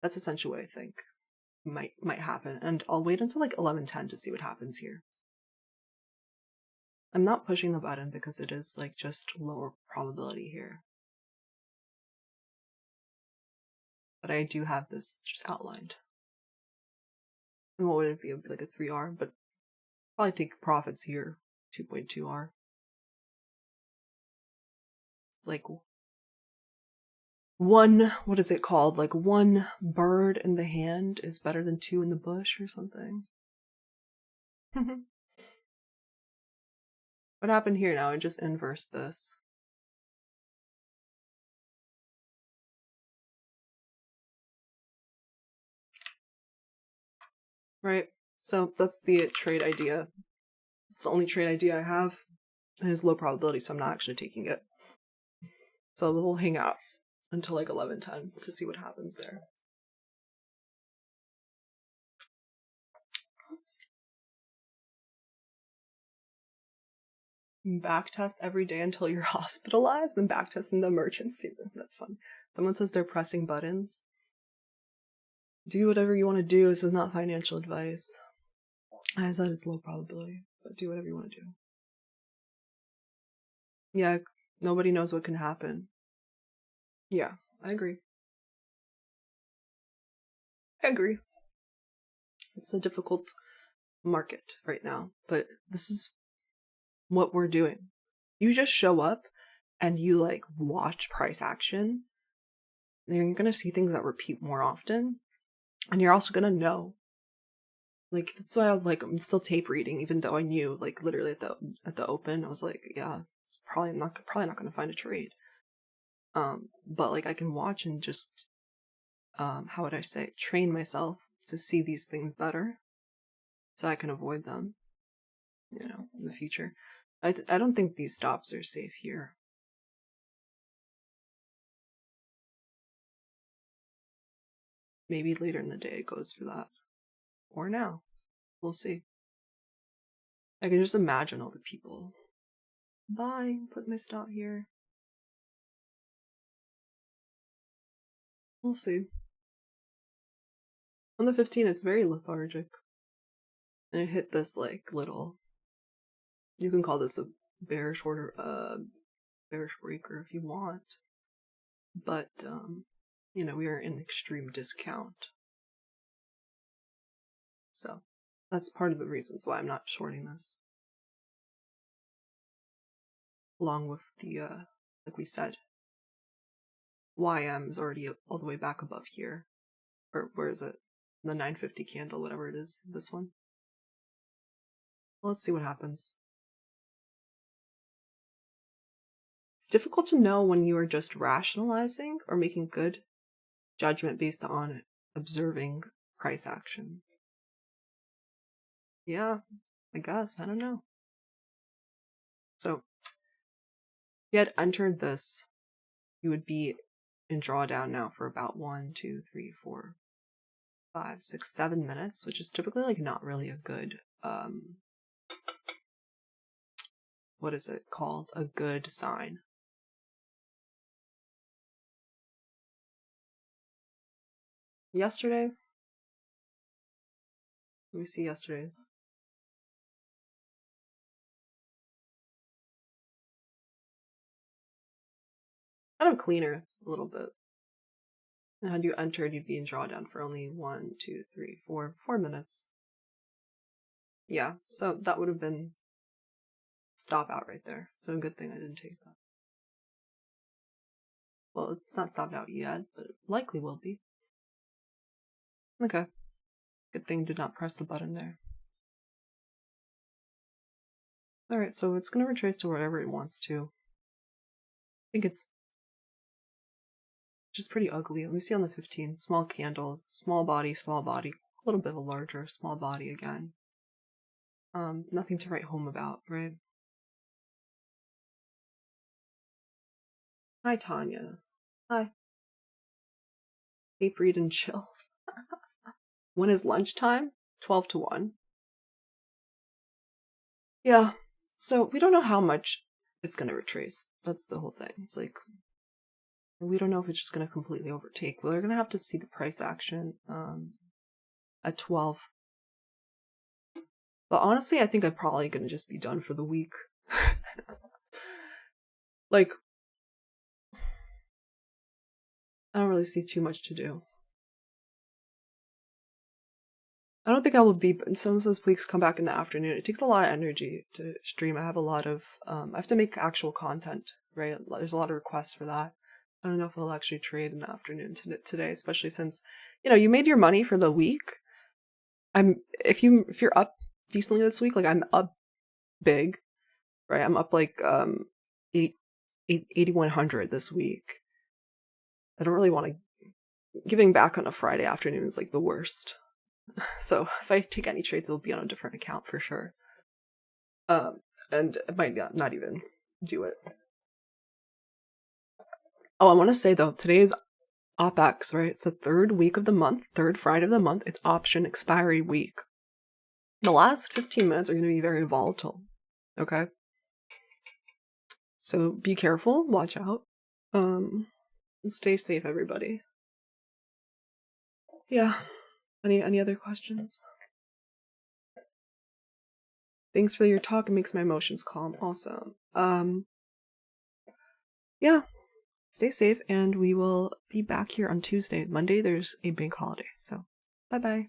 that's essentially what I think might happen. And I'll wait until like 11:10 to see what happens here. I'm not pushing the button because it is like just lower probability here. But I do have this just outlined. And what would it be? It would be like a 3R, but probably take profits here, 2.2R. Like one, what is it called? Like one bird in the hand is better than two in the bush or something. What happened here now? I just inversed this. Right? So that's the trade idea. It's the only trade idea I have. And it's low probability, so I'm not actually taking it. So we'll hang out until like 11:10 to see what happens there. Backtest every day until you're hospitalized, and backtest in the emergency room. That's fun. Someone says they're pressing buttons. Do whatever you want to do. This is not financial advice. I said it's low probability, but do whatever you want to do. Yeah, nobody knows what can happen. Yeah, I agree. I agree. It's a difficult market right now, but this is what we're doing. You just show up and you like watch price action, then you're gonna see things that repeat more often, and you're also gonna know. Like that's why I'm still tape reading, even though I knew like literally at the open I was like, yeah, it's probably not gonna find a trade. But like I can watch and just how would I say, train myself to see these things better, so I can avoid them, in the future. I don't think these stops are safe here. Maybe later in the day it goes for that. Or now. We'll see. I can just imagine all the people. Bye, put my stop here. We'll see. On the 15th, it's very lethargic. And it hit this, like, little... You can call this a bearish order, bearish breaker if you want. But, we are in extreme discount. So, that's part of the reasons why I'm not shorting this. Along with the, like we said, YM is already all the way back above here. Or where is it? The 950 candle, whatever it is. This one. Well, let's see what happens. It's difficult to know when you are just rationalizing or making good judgment based on observing price action. Yeah, I guess. I don't know. So, if you had entered this, you would be in drawdown now for about 1, 2, 3, 4, 5, 6, 7 minutes, which is typically like not really a good, what is it called? A good sign. Yesterday, let me see yesterday's. Kind of cleaner, a little bit. And had you entered, you'd be in drawdown for only 1, 2, 3, 4 minutes. Yeah, so that would have been stop out right there. So a good thing I didn't take that. Well, it's not stopped out yet, but it likely will be. Okay. Good thing did not press the button there. Alright, so it's going to retrace to wherever it wants to. I think it's just pretty ugly. Let me see on the 15. Small candles, small body, a little bit of a larger, small body again. Nothing to write home about, right? Hi, Tanya. Hi. Tape, read, and chill. When is lunchtime? 12 to 1. Yeah, so we don't know how much it's going to retrace. That's the whole thing. It's like, we don't know if it's just going to completely overtake. We're going to have to see the price action at 12. But honestly, I think I'm probably going to just be done for the week. Like, I don't really see too much to do. I don't think I will be, but some of those weeks come back in the afternoon. It takes a lot of energy to stream. I have a lot of, I have to make actual content, right? There's a lot of requests for that. I don't know if I'll actually trade in the afternoon today, especially since, you made your money for the week. If you're up decently this week, like I'm up big, right? I'm up like 8,100 this week. I don't really want to. Giving back on a Friday afternoon is like the worst. So if I take any trades, it'll be on a different account for sure. And I might not even do it. Oh, I want to say though, today is OpEx, right? It's the third week of the month, third Friday of the month. It's option expiry week. The last 15 minutes are going to be very volatile. Okay? So be careful, watch out. And stay safe, everybody. Yeah. Any other questions? Thanks for your talk. It makes my emotions calm. Awesome. Yeah. Stay safe, and we will be back here on Tuesday. Monday, there's a bank holiday. So, bye-bye.